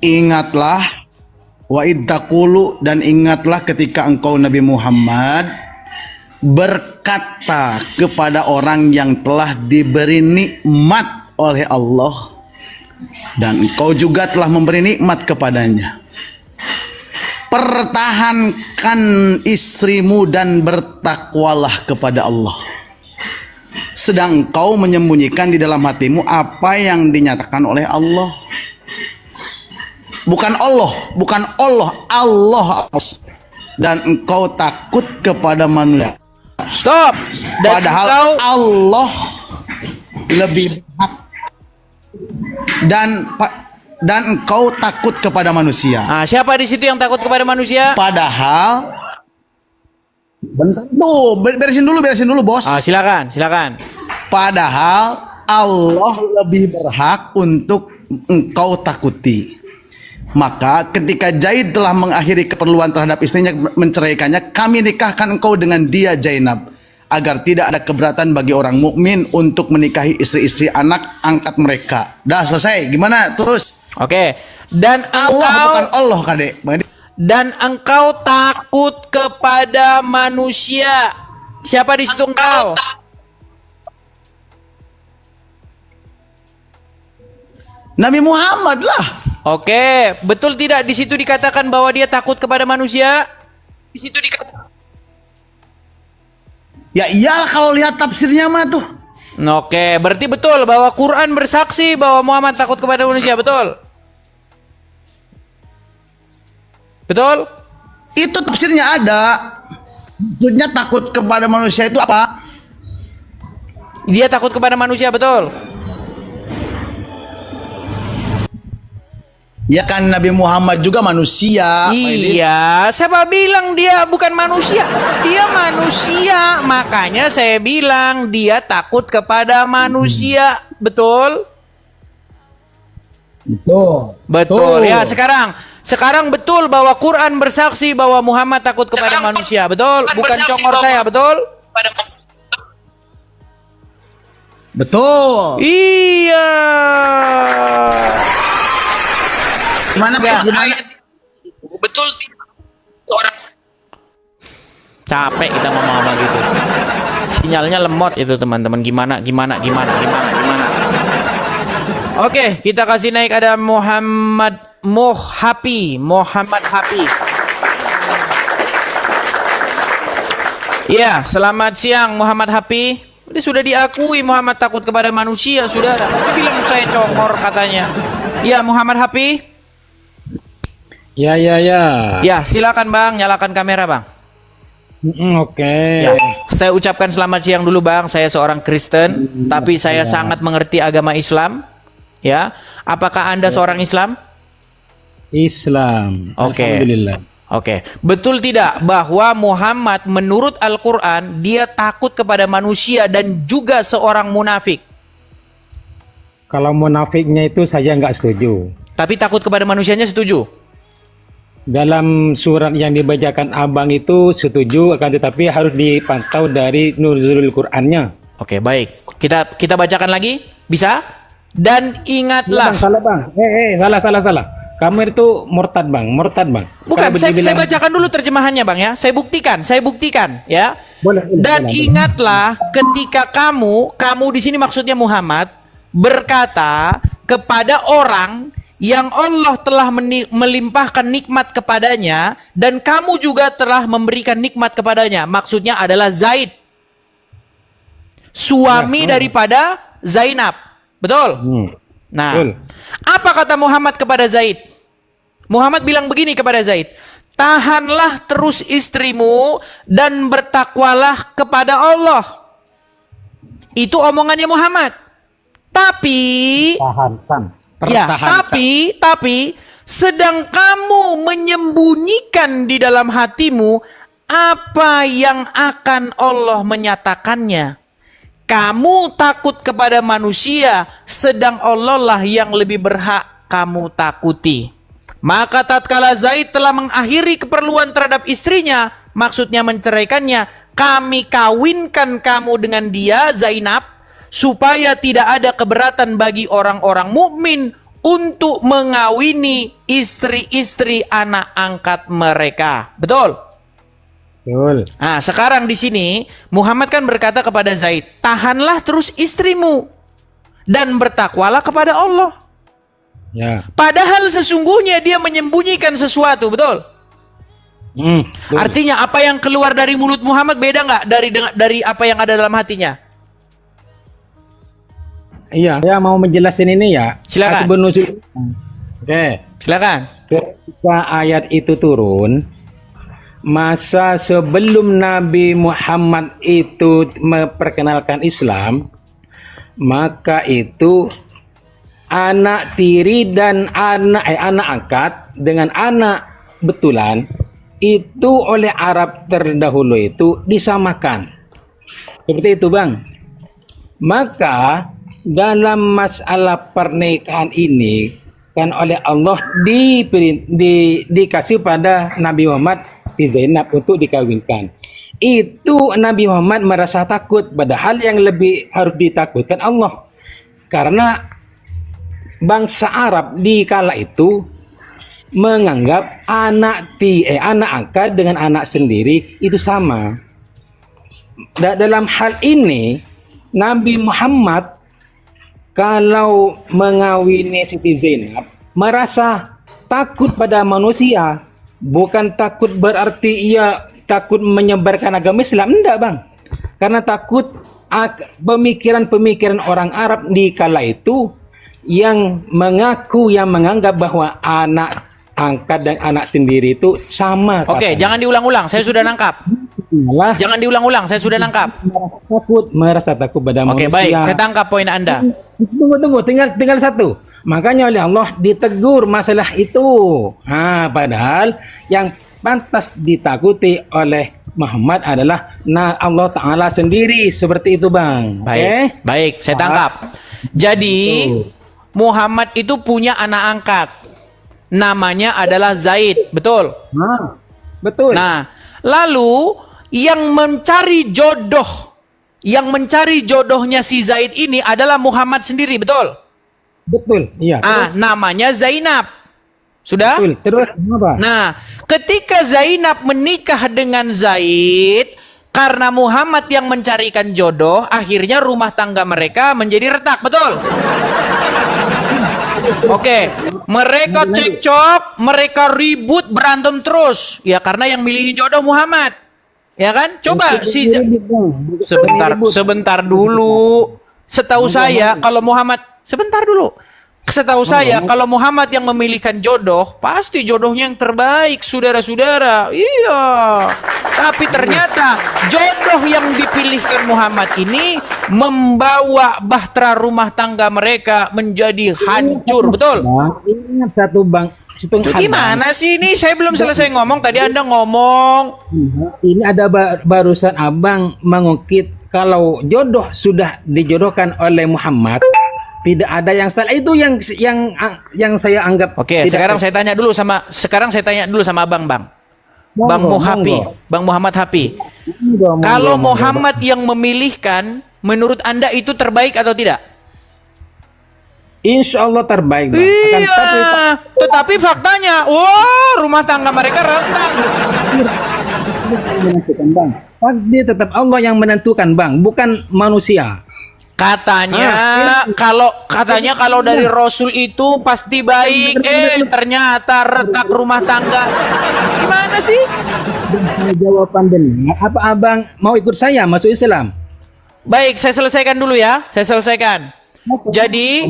Ingatlah wa iddaqulu, dan ingatlah ketika engkau Nabi Muhammad berkata kepada orang yang telah diberi nikmat oleh Allah, dan engkau juga telah memberi nikmat kepadanya. Pertahankan istrimu dan bertakwalah kepada Allah, sedang engkau menyembunyikan di dalam hatimu apa yang dinyatakan oleh Allah. Bukan Allah. Dan engkau takut kepada manusia.
Stop.
Padahal Allah lebih hak. Dan engkau takut kepada manusia.
Siapa di situ yang takut kepada manusia?
Padahal, bentar tuh, beresin dulu, Bos.
Silakan.
Padahal Allah lebih berhak untuk engkau takuti. Maka ketika Zaid telah mengakhiri keperluan terhadap istrinya, menceraikannya, kami nikahkan engkau dengan dia, Zainab, agar tidak ada keberatan bagi orang mukmin untuk menikahi istri-istri anak angkat mereka. Dah selesai. Gimana terus?
Oke. Dan
Allah bukan Allah, Kadek.
Dan engkau takut kepada manusia. Siapa di situ engkau?
Nabi Muhammad lah.
Oke, betul tidak di situ dikatakan bahwa dia takut kepada manusia? Di situ dikatakan.
Ya iyalah kalau lihat tafsirnya mah tuh.
Oke, berarti betul bahwa Quran bersaksi bahwa Muhammad takut kepada manusia, betul? Betul?
Itu tafsirnya ada. Maksudnya takut kepada manusia itu apa?
Dia takut kepada manusia, betul?
Ya kan Nabi Muhammad juga manusia.
Iya, siapa bilang dia bukan manusia? Dia manusia, makanya saya bilang dia takut kepada manusia, betul? Betul. Ya, sekarang betul bahwa Quran bersaksi bahwa Muhammad takut kepada manusia, betul? Bukan congor saya, betul?
Betul.
Iya.
Gimana?
Betul orang capek kita ngomong apa gitu. Sinyalnya lemot itu teman-teman. Gimana? Oke, kita kasih naik ada Muhammad Hapi. Ya, selamat siang Muhammad Hafi. Ini sudah diakui Muhammad takut kepada manusia, sudah. Dia bilang saya congor katanya. Ya, Muhammad Hafi.
Ya.
Ya, silakan Bang, nyalakan kamera Bang.
Oke.
Ya, saya ucapkan selamat siang dulu Bang. Saya seorang Kristen, tapi saya sangat mengerti agama Islam. Ya, apakah Anda seorang Islam?
Islam.
Oke.
Alhamdulillah.
Oke, betul tidak bahwa Muhammad menurut Al-Quran dia takut kepada manusia dan juga seorang munafik?
Kalau munafiknya itu saya nggak setuju.
Tapi takut kepada manusianya setuju?
Dalam surat yang dibacakan abang itu setuju, akan tetapi harus dipantau dari nuzulul Qur'annya.
Oke, baik. Kita bacakan lagi, bisa? Dan ingatlah.
Salah bang. Salah. Kamu itu murtad bang.
Bukan, saya bacakan dulu terjemahannya bang ya. Saya buktikan ya.
Boleh,
dan ingatlah ketika kamu di sini maksudnya Muhammad berkata kepada orang yang Allah telah melimpahkan nikmat kepadanya dan kamu juga telah memberikan nikmat kepadanya. Maksudnya adalah Zaid, suami daripada Zainab. Betul? Nah, betul. Apa kata Muhammad kepada Zaid? Muhammad bilang begini kepada Zaid, tahanlah terus istrimu dan bertakwalah kepada Allah. Itu omongannya Muhammad. Tapi tapi sedang kamu menyembunyikan di dalam hatimu apa yang akan Allah menyatakannya. Kamu takut kepada manusia, sedang Allah lah yang lebih berhak kamu takuti. Maka tatkala Zaid telah mengakhiri keperluan terhadap istrinya, maksudnya menceraikannya, kami kawinkan kamu dengan dia, Zainab, supaya tidak ada keberatan bagi orang-orang mukmin untuk mengawini istri-istri anak angkat mereka. Betul?
Betul.
Nah, sekarang di sini Muhammad kan berkata kepada Zaid, tahanlah terus istrimu dan bertakwalah kepada Allah.
Ya.
Padahal sesungguhnya dia menyembunyikan sesuatu, betul?
Betul.
Artinya apa yang keluar dari mulut Muhammad beda nggak dari apa yang ada dalam hatinya?
Iya, saya mau menjelasin ini ya.
Silakan.
Oke.
Silakan.
Ketika ayat itu turun, masa sebelum Nabi Muhammad itu memperkenalkan Islam, maka itu anak tiri dan anak angkat dengan anak betulan itu oleh Arab terdahulu itu disamakan. Seperti itu, Bang. Maka dalam masalah pernikahan ini kan oleh Allah dikasih pada Nabi Muhammad di Zainab untuk dikawinkan. Itu Nabi Muhammad merasa takut, padahal yang lebih harus ditakutkan Allah. Karena bangsa Arab di kala itu menganggap anak angkat dengan anak sendiri itu sama. Dalam hal ini Nabi Muhammad kalau mengawini Siti Zainab merasa takut pada manusia. Bukan takut berarti ia takut menyebarkan agama Islam, enggak Bang. Karena takut pemikiran-pemikiran orang Arab di kala itu yang menganggap bahwa anak angkat dan anak sendiri itu sama.
Oke, jangan diulang-ulang, saya sudah nangkap. Jangan diulang-ulang, saya sudah nangkap.
Merasa takut pada manusia.
Oke, baik, saya tangkap poin Anda.
Tunggu, tinggal satu. Makanya oleh Allah ditegur masalah itu. Padahal yang pantas ditakuti oleh Muhammad adalah Allah Ta'ala sendiri. Seperti itu Bang.
Baik, baik, saya tangkap. Jadi Muhammad itu punya anak angkat. Namanya adalah Zaid, betul?
Betul.
Nah, lalu yang mencari jodohnya si Zaid ini adalah Muhammad sendiri, betul?
Betul, iya.
Namanya Zainab. Sudah?
Betul. Terus apa?
Nah, ketika Zainab menikah dengan Zaid, karena Muhammad yang mencarikan jodoh, akhirnya rumah tangga mereka menjadi retak, betul? Oke, mereka cekcok, mereka ribut, berantem terus. Ya karena yang milihin jodoh Muhammad. Ya kan? Coba sebentar dulu. Setahu saya kalau Muhammad kalau Muhammad yang memilihkan jodoh, pasti jodohnya yang terbaik, saudara-saudara. Iya. Tapi ternyata jodoh yang dipilihkan Muhammad ini membawa bahtera rumah tangga mereka menjadi hancur, betul?
Ingat satu bang,
Gimana sih ini? Saya belum selesai ngomong. Tadi Anda ngomong.
Ini ada barusan abang mengungkit kalau jodoh sudah dijodohkan oleh Muhammad. Tidak ada yang salah, itu yang saya anggap.
Oke, sekarang saya tanya dulu sama Abang, Bang. Bang Muhammad Hafi. Kalau Muhammad yang memilihkan, menurut Anda itu terbaik atau tidak?
Insya Allah terbaik, Bang.
Iya, tetapi faktanya, rumah tangga mereka retak.
Pasti tetap Allah yang menentukan, Bang, bukan manusia.
Katanya kalau dari Rasul itu pasti baik, ternyata retak rumah tangga. Gimana sih?
Jawaban benar. Apa abang mau ikut saya masuk Islam?
Baik, saya selesaikan dulu ya. Jadi,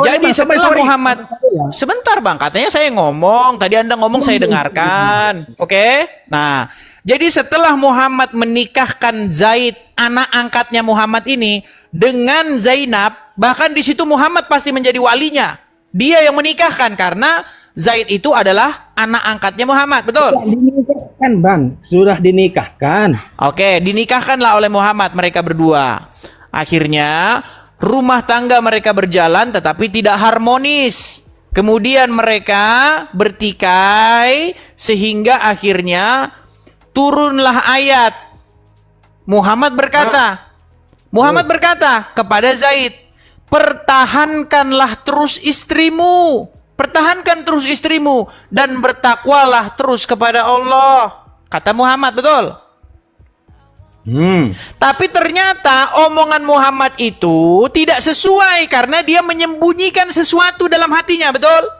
jadi setelah Muhammad, sebentar Bang, katanya saya ngomong, tadi Anda ngomong saya dengarkan. Oke? Nah, jadi setelah Muhammad menikahkan Zaid, anak angkatnya Muhammad ini, dengan Zainab, bahkan di situ Muhammad pasti menjadi walinya. Dia yang menikahkan karena Zaid itu adalah anak angkatnya Muhammad, betul?
Sudah dinikahkan, Bang. Sudah dinikahkan.
Oke, dinikahkanlah oleh Muhammad mereka berdua. Akhirnya rumah tangga mereka berjalan tetapi tidak harmonis. Kemudian mereka bertikai sehingga akhirnya turunlah ayat. Muhammad berkata kepada Zaid, pertahankan terus istrimu dan bertakwalah terus kepada Allah. Kata Muhammad, betul? Tapi ternyata omongan Muhammad itu tidak sesuai karena dia menyembunyikan sesuatu dalam hatinya, betul?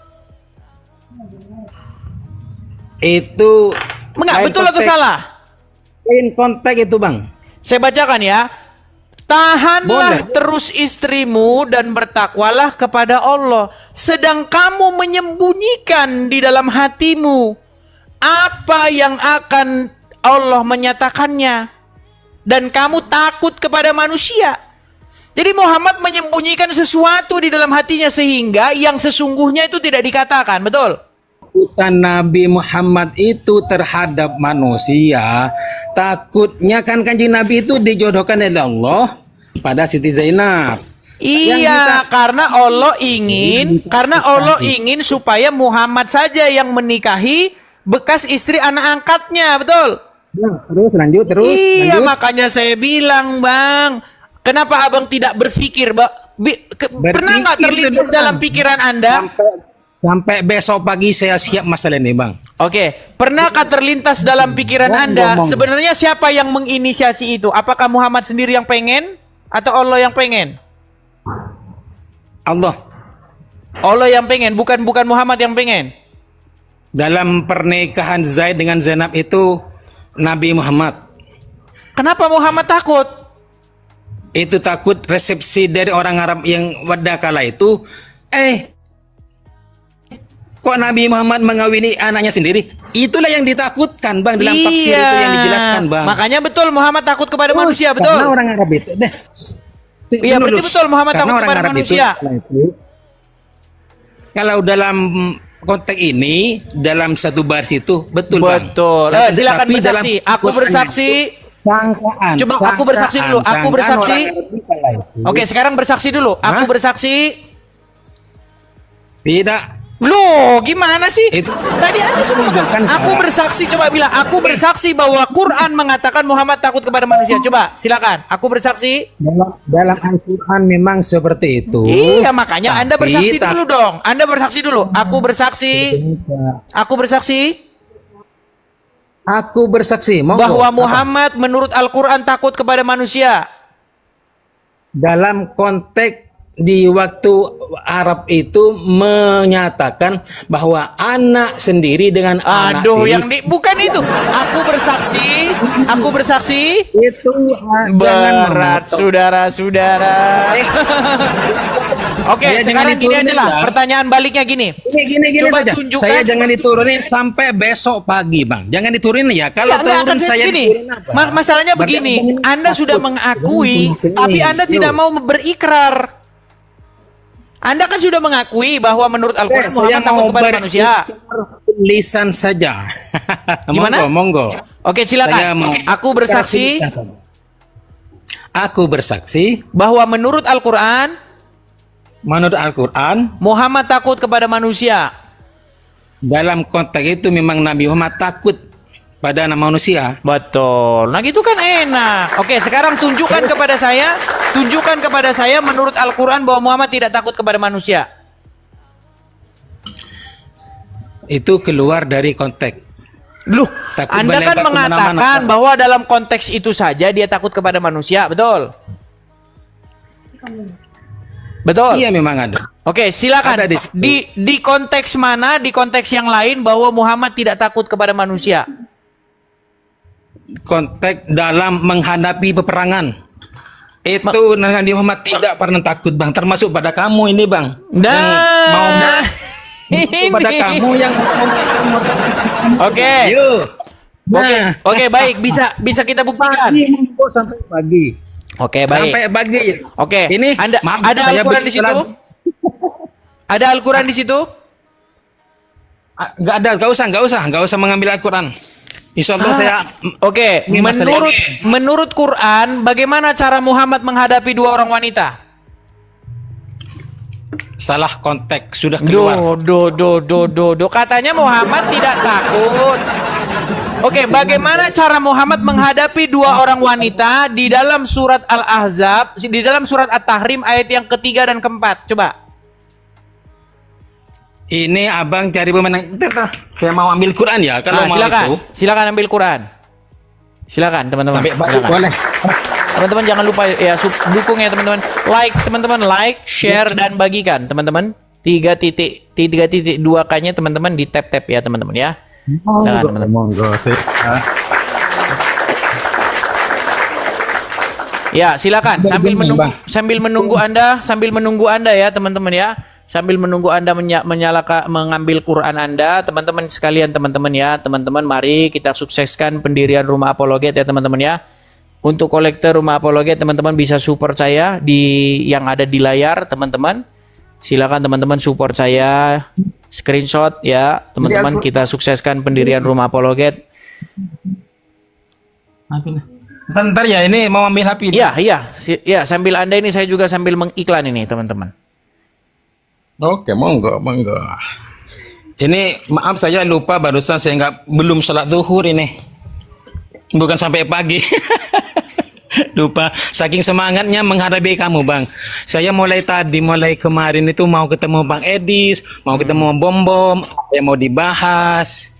Itu
betul atau salah?
In konteks itu, Bang.
Saya bacakan ya. Tahanlah terus istrimu dan bertakwalah kepada Allah. Sedang kamu menyembunyikan di dalam hatimu apa yang akan Allah menyatakannya. Dan kamu takut kepada manusia. Jadi Muhammad menyembunyikan sesuatu di dalam hatinya sehingga yang sesungguhnya itu tidak dikatakan, betul?
Takutan Nabi Muhammad itu terhadap manusia, takutnya kan kanjeng Nabi itu dijodohkan oleh Allah pada Siti Zainab.
Iya, karena Allah ingin supaya Muhammad saja yang menikahi bekas istri anak angkatnya, betul?
Lanjut.
Iya, makanya saya bilang, Bang, kenapa Abang tidak berpikir, pernah nggak terlintas dalam pikiran Anda?
Sampai besok pagi saya siap masalah ini, Bang.
Oke, pernahkah terlintas dalam pikiran Anda sebenarnya siapa yang menginisiasi itu? Apakah Muhammad sendiri yang pengen atau Allah yang pengen? Allah yang pengen, bukan Muhammad yang pengen.
Dalam pernikahan Zaid dengan Zainab itu Nabi Muhammad.
Kenapa Muhammad takut?
Itu takut resepsi dari orang Arab yang pada kala itu. Kok Nabi Muhammad mengawini anaknya sendiri? Itulah yang ditakutkan, Bang, dalam tafsir itu yang dijelaskan, Bang.
Makanya betul Muhammad takut kepada manusia, betul?
Karena orang Arab itu
iya, berarti betul Muhammad takut kepada manusia.
Kalau dalam konteks ini, dalam satu baris itu betul, Bang.
Betul. Silakan bersaksi. Aku bersaksi.
Sangkaan.
Coba aku bersaksi dulu. Aku bersaksi. Oke, sekarang bersaksi dulu. Aku bersaksi.
Tidak.
Loh, gimana sih? Tadi Anda semua aku bersaksi, coba bilang, aku bersaksi bahwa Quran mengatakan Muhammad takut kepada manusia. Coba, silakan. Aku bersaksi.
Dalam Al-Quran memang seperti itu.
Iya, makanya Anda bersaksi dulu dong. Anda bersaksi dulu. Aku bersaksi. Aku bersaksi.
Aku bersaksi.
Bahwa Muhammad menurut Al-Quran takut kepada manusia.
Dalam konteks di waktu Arab itu menyatakan bahwa anak sendiri dengan anak
Aduh,
tiri
yang bukan itu. Aku bersaksi.
itu jangan
Berat,
mematok.
saudara-saudara. Oke,
Saya
sekarang
jangan
gini aja lah.
diturunin,
Pertanyaan baliknya gini.
Gini
Coba
saja.
tunjukkan.
Saya jangan diturunin sampai besok pagi, Bang. Jangan diturunin ya. Kalau
Enggak,
turun
akan
saya
gini.
diturunin apa?
Masalahnya
Berarti
begini,
jangan
Anda sudah
takut.
mengakui,
Jangan
tapi
sini.
Anda tidak mau berikrar. Anda kan sudah mengakui bahwa menurut Al-Quran Muhammad takut kepada manusia.
Lisan saja.
Gimana?
Monggo.
Oke,
Saya
silakan.
mau-
Aku bersaksi
Aku bersaksi
bahwa menurut Al-Quran
menurut Al-Quran
Muhammad takut kepada manusia.
dalam konteks itu memang Nabi Muhammad takut pada anak manusia.
Betul. Nah gitu kan enak. Oke, sekarang tunjukkan kepada saya menurut Al-Quran bahwa Muhammad tidak takut kepada manusia.
Itu keluar dari konteks.
Loh,
Takut
Anda kan
melebar
mengatakan
kemana-mana.
bahwa dalam konteks itu saja dia takut kepada manusia, betul? Betul.
Iya memang ada.
Oke, silakan.
Ada di situ.
Di konteks mana, di konteks yang lain bahwa Muhammad tidak takut kepada manusia?
Konteks dalam menghadapi peperangan. Itu Nabi Muhammad tidak pernah takut, Bang. Termasuk pada kamu ini, Bang. Yang mau pada kamu yang
Oke.
Yuk.
Oke, baik, bisa kita buktikan.
Sampai pagi.
Oke, baik.
Sampai pagi.
Oke.
Ini
Anda
maaf,
ada
saya
Al-Quran di
bikin
situ? Ada Al-Quran di situ?
Enggak ada, enggak usah mengambil Al-Quran. Insya Allah saya
Oke,
Ini masalah-
menurut Quran bagaimana cara Muhammad menghadapi dua orang wanita?
salah konteks sudah keluar.
Do. Katanya Muhammad tidak takut. Oke, bagaimana cara Muhammad menghadapi dua orang wanita di dalam surat Al-Ahzab, di dalam surat At-Tahrim ayat yang ketiga dan keempat? Coba.
Ini abang cari pemenang. Saya mau ambil Quran ya. Kalau mau itu.
Silakan ambil Quran. Silakan teman-teman.
Sampai
Silakan.
Boleh.
Teman-teman jangan lupa ya dukung ya teman-teman. Like, share dan bagikan teman-teman. 3.2K-nya teman-teman di tap-tap ya teman-teman ya. Silakan teman-teman.
Monggo sih.
Ya, silakan sambil menunggu Anda ya teman-teman ya. Sambil menunggu Anda mengambil Quran Anda, teman-teman sekalian teman-teman ya. Teman-teman mari kita sukseskan pendirian Rumah Apologet ya teman-teman ya. Untuk kolektor Rumah Apologet teman-teman bisa support saya yang ada di layar teman-teman. Silakan teman-teman support saya, screenshot ya teman-teman, kita sukseskan pendirian Rumah Apologet.
Bentar ya, ini mau ambil HP.
Iya, sambil Anda ini saya juga sambil mengiklan ini teman-teman.
Oke, monggo. Ini maaf saya lupa barusan saya belum sholat zuhur ini. Bukan sampai pagi. Lupa, saking semangatnya menghadapi kamu, Bang. Saya mulai kemarin itu mau ketemu Bang Edis, mau ketemu Bom, saya mau dibahas.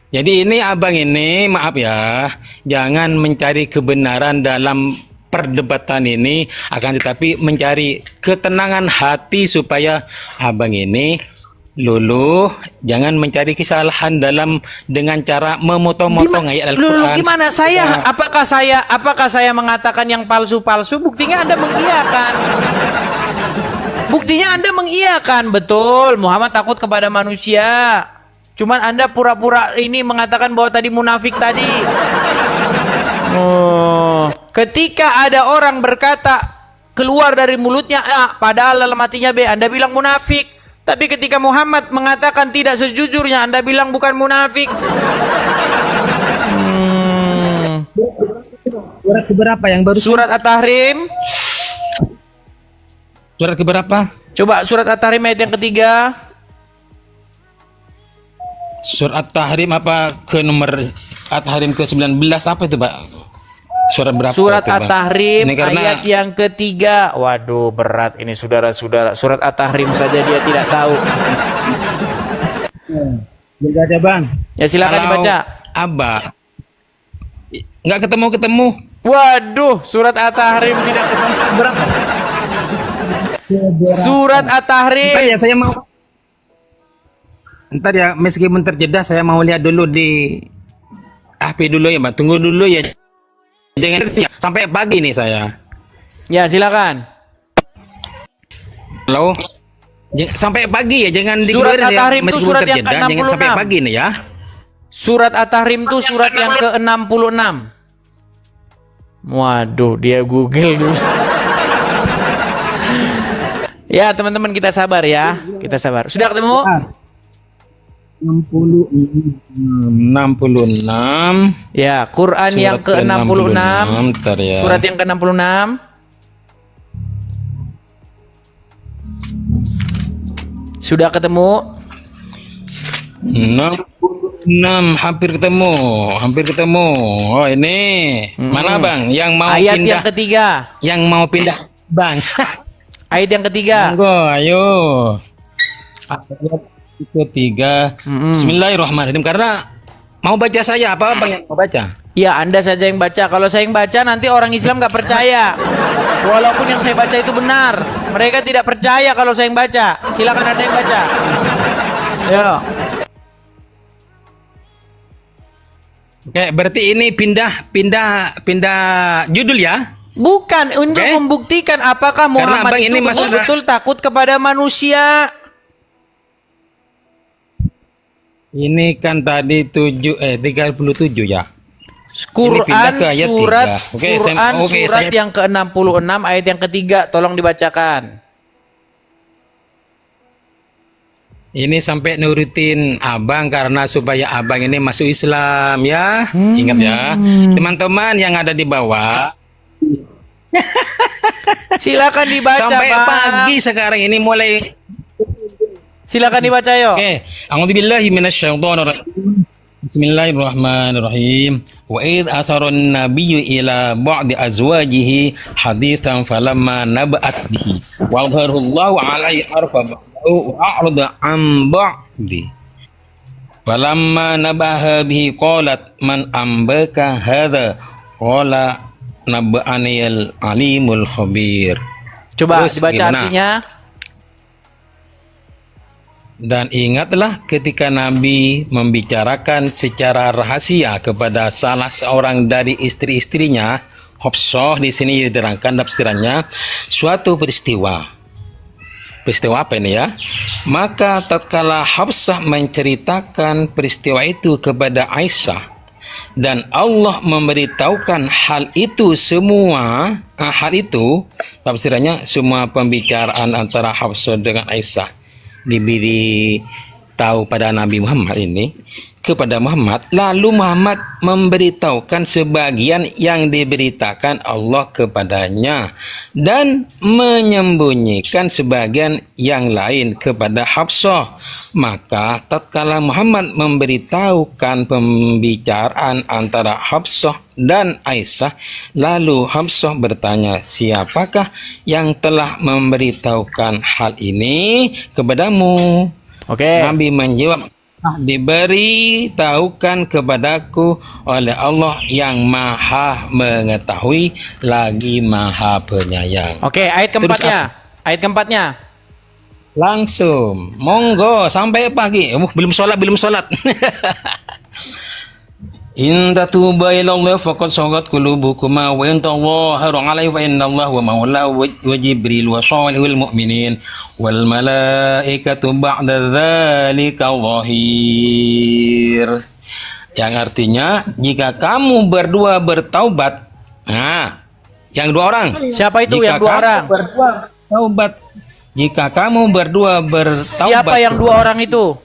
Jadi ini abang ini, maaf ya, jangan mencari kebenaran dalam perdebatan ini, akan tetapi mencari ketenangan hati supaya abang ini luluh, jangan mencari kesalahan dengan cara memotong-motong ayat Al-Quran.
Gimana saya? Apakah saya mengatakan yang palsu-palsu? Buktinya Anda mengiyakan. Betul. Muhammad takut kepada manusia. Cuman Anda pura-pura ini mengatakan bahwa tadi munafik tadi. Ketika ada orang berkata keluar dari mulutnya A, padahal dalam hatinya B, Anda bilang munafik. Tapi ketika Muhammad mengatakan tidak sejujurnya, Anda bilang bukan munafik.
Surat keberapa yang baru?
Surat At-Tahrim.
Surat keberapa?
Coba surat At-Tahrim ayat yang ketiga.
Surat At-Tahrim apa ke nomor At-Tahrim ke-19 apa itu, Pak? Surat berapa?
Surat
itu, Pak?
At-Tahrim
Ini karena
ayat yang ketiga. Waduh, berat ini saudara-saudara. Surat At-Tahrim saja dia tidak tahu.
Enggak ada, Bang.
Ya silakan dibaca.
Abah nggak ketemu.
Waduh, surat At-Tahrim tidak ketemu. Berapa? Surat At-Tahrim.
Ntar ya saya mau. Ntar ya meskipun terjeda saya mau lihat dulu di HP dulu ya, Mbak. Tunggu dulu ya. Jangan sampai pagi nih saya.
Ya, silakan.
Halo. Sampai pagi ya, jangan
Surat
dikeluarin ya.
At-Tahrim itu
Meskipun
surat yang
terjeda, jangan sampai
ke-66.
pagi nih ya.
Surat At-Tahrim itu surat yang ke-66. Waduh, dia Google dulu. Ya, teman-teman, kita sabar ya. Kita sabar. Sudah ketemu?
66.
Ya, Quran
Surat
yang ke-66.
Ntar ya.
Surat yang ke-66. Sudah ketemu?
66, hampir ketemu. Oh, ini. Mana, Bang? Yang mau
Ayat
pindah.
yang ketiga.
Yang mau pindah, Bang.
Ayat yang ketiga.
Monggo, ayo. Ayat ketiga. Bismillahirrahmanirrahim. Karena mau baca saya apa, Bang, yang mau baca?
Ya, Anda saja yang baca. Kalau saya yang baca, nanti orang Islam nggak percaya. Walaupun yang saya baca itu benar, mereka tidak percaya kalau saya yang baca. Silakan Anda yang baca. Ya.
Oke, berarti ini pindah judul ya?
Bukan untuk membuktikan apakah
Karena
Muhammad
Abang
itu
ini masalah-
betul-betul takut kepada manusia.
Ini kan tadi 37 ya.
Quran
pindah ke ayat
surat
3. Oke,
Quran
oke,
surat
saya-
yang ke-66 ayat yang ketiga, tolong dibacakan.
Ini sampai nurutin abang karena supaya abang ini masuk Islam ya. Ingat ya. Teman-teman yang ada di bawah.
Silakan dibaca,
Sampai
Bang.
pagi sekarang ini mulai.
Silakan dibaca, yo.
Oke. A'udzubillahi minasyaitonirrajim. Bismillahirrahmanirrahim. Wa id asarun nabiyyu ila ba'di azwajihi haditsan falamma naba'at bihi wa adharallahu alaihi arfa ba'dahu wa a'rada an ba'di. Falamma nabaha bihi qalat man ambaka hadha qala naba'aniyal alimul khabir.
Coba
Terus
dibaca
gimana?
artinya.
Dan ingatlah ketika Nabi membicarakan secara rahasia kepada salah seorang dari istri-istrinya, Hafsah di sini diterangkan tafsirannya, suatu peristiwa. Peristiwa apa ini ya? Maka tatkala Hafsah menceritakan peristiwa itu kepada Aisyah dan Allah memberitahukan hal itu tafsirannya semua pembicaraan antara Hafsah dengan Aisyah diberi tahu pada Nabi Muhammad ini kepada Muhammad, lalu Muhammad memberitahukan sebagian yang diberitakan Allah kepadanya dan menyembunyikan sebagian yang lain kepada Hafsah. Maka tatkala Muhammad memberitahukan pembicaraan antara Hafsah dan Aisyah, lalu Hafsah bertanya, siapakah yang telah memberitahukan hal ini kepadamu?
Oke.
Nabi menjawab, diberitahukan kepadaku oleh Allah yang maha mengetahui lagi maha penyayang.
Oke, ayat keempatnya. Ayat keempatnya.
Langsung, monggo sampai pagi. Belum sholat. In tatuba ila Allah faqad sagat qulubukuma wa in tadhaharu alayhi fa inna Allah wa maulahu wa Jibril wa salihul mu'minin wal malaikatu ba'da dzalika zahir. Yang artinya jika kamu berdua bertaubat. Nah, yang dua orang.
Siapa itu
Jika
yang dua
kamu
orang?
Berdua bertaubat. Jika kamu berdua bertaubat.
Siapa yang dua orang itu?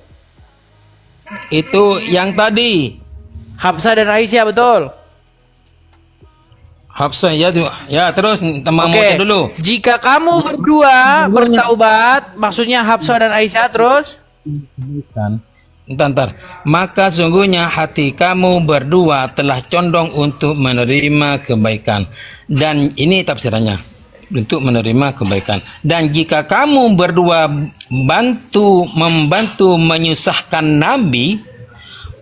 Itu yang tadi.
Hafsah dan Aisyah, betul.
Hafsah ya terus teman
Oke.
dulu.
Jika kamu berdua bertaubat, maksudnya Hafsah dan Aisyah, terus
Entar. Maka sungguhnya hati kamu berdua telah condong untuk menerima kebaikan. Dan ini tafsirannya, untuk menerima kebaikan. Dan jika kamu berdua membantu menyusahkan Nabi,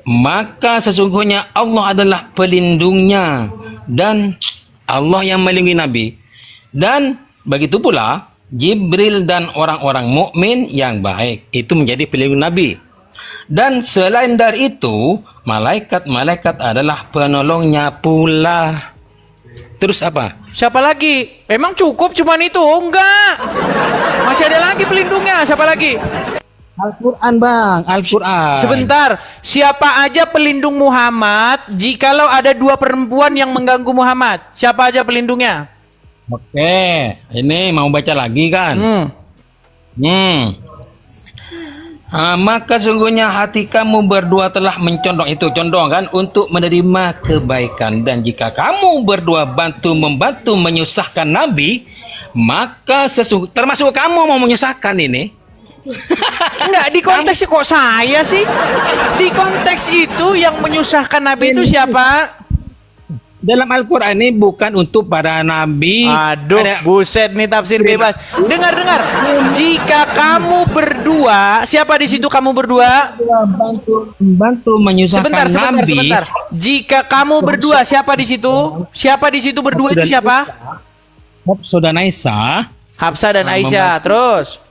maka sesungguhnya Allah adalah pelindungnya dan Allah yang melindungi Nabi. Dan begitu pula Jibril dan orang-orang mukmin yang baik. Itu menjadi pelindung Nabi. Dan selain dari itu, malaikat-malaikat adalah penolongnya pula. Terus apa?
Siapa lagi? Emang cukup cuman itu? Enggak. Masih ada lagi pelindungnya. Siapa lagi?
Al-Quran bang, Al-Quran.
Sebentar. Siapa aja pelindung Muhammad jikalau ada dua perempuan yang mengganggu Muhammad? Siapa aja pelindungnya?
Oke, ini mau baca lagi kan? Maka sungguhnya hati kamu berdua telah mencondong, itu condong kan, untuk menerima kebaikan. Dan jika kamu berdua membantu menyusahkan Nabi, maka termasuk kamu mau menyusahkan ini.
Enggak, di konteksnya kok saya sih? Di konteks itu yang menyusahkan Nabi itu siapa?
Dalam Al-Quran ini bukan untuk para nabi.
Aduh, buset nih tafsir bebas. Dengar. Jika kamu berdua, siapa di situ kamu berdua?
Membantu menyusahkan Nabi.
Sebentar. Jika kamu berdua, siapa di situ? Siapa di situ berdua itu siapa?
Hafsah dan Aisyah.
Hafsah dan Aisyah. Terus?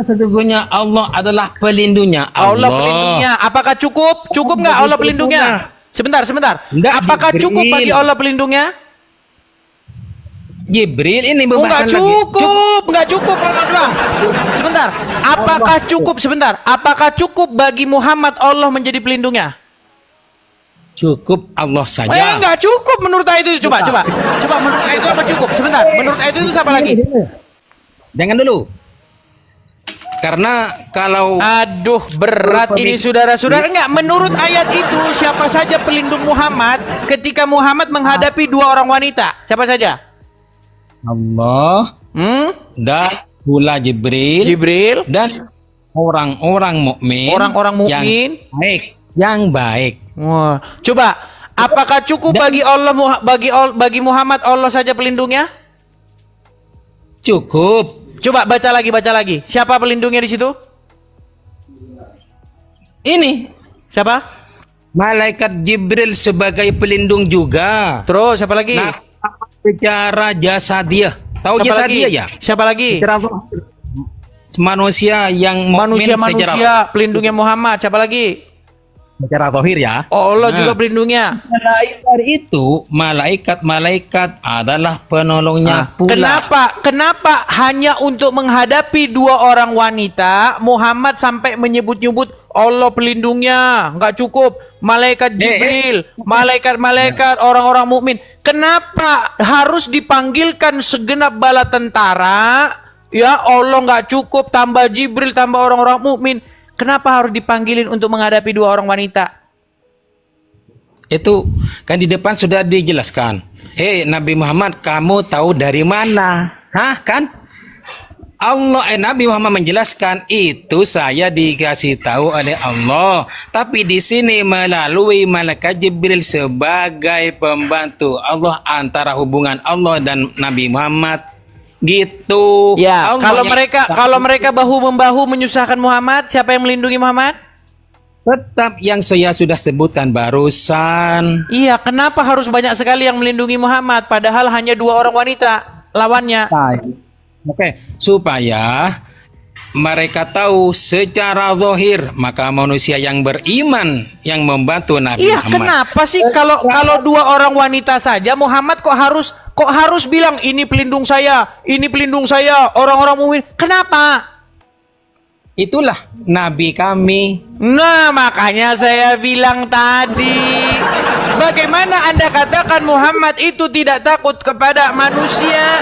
Sesungguhnya Allah adalah pelindungnya.
Allah pelindungnya. Apakah cukup? Cukup nggak Allah pelindungnya? Sebentar.
Enggak,
apakah
Jibril.
cukup bagi Allah pelindungnya?
Jibril ini
Enggak cukup. Sebentar. Apakah cukup bagi Muhammad Allah menjadi pelindungnya?
Cukup Allah saja.
Enggak cukup menurut ayat itu. Coba menurut ayat itu apa cukup? Sebentar. Menurut ayat itu siapa lagi?
Jangan dulu. Karena kalau
berat ini saudara-saudara. Enggak, menurut ayat itu siapa saja pelindung Muhammad ketika Muhammad menghadapi dua orang wanita? Siapa saja?
Allah dan pula Jibril dan orang-orang mukmin.
Orang-orang mukmin
yang baik.
Wah, coba apakah cukup bagi Allah bagi Muhammad Allah saja pelindungnya?
Cukup.
Coba baca lagi. Siapa pelindungnya di situ?
Ini.
Siapa?
Malaikat Jibril sebagai pelindung juga.
Terus siapa lagi?
Nah, secara jasa dia. Tahu jasa dia ya?
Siapa lagi?
Manusia yang
manusia pelindungnya Muhammad. Siapa lagi?
Secara zahir ya.
Allah juga pelindungnya.
Selain dari itu, malaikat-malaikat adalah penolongnya pula.
Kenapa hanya untuk menghadapi dua orang wanita Muhammad sampai menyebut-nyebut Allah pelindungnya? Enggak cukup. Malaikat Jibril, malaikat-malaikat, orang-orang mukmin. Kenapa harus dipanggilkan segenap bala tentara? Ya Allah, enggak cukup, tambah Jibril, tambah orang-orang mukmin. Kenapa harus dipanggilin untuk menghadapi dua orang wanita?
Itu kan di depan sudah dijelaskan. Nabi Muhammad, kamu tahu dari mana? Kan? Nabi Muhammad menjelaskan, itu saya dikasih tahu oleh Allah. Tapi di sini melalui malaikat Jibril sebagai pembantu Allah antara hubungan Allah dan Nabi Muhammad. Gitu.
Ya, kalau mereka bahu membahu menyusahkan Muhammad, siapa yang melindungi Muhammad?
Tetap yang saya sudah sebutkan barusan.
Iya, kenapa harus banyak sekali yang melindungi Muhammad padahal hanya dua orang wanita lawannya?
Oke, supaya mereka tahu secara zahir, maka manusia yang beriman yang membantu Nabi Muhammad.
Kenapa sih kalau dua orang wanita saja Muhammad kok harus bilang ini pelindung saya, orang-orang mukmin. Kenapa?
Itulah Nabi kami.
Nah, makanya saya bilang tadi, bagaimana Anda katakan Muhammad itu tidak takut kepada manusia?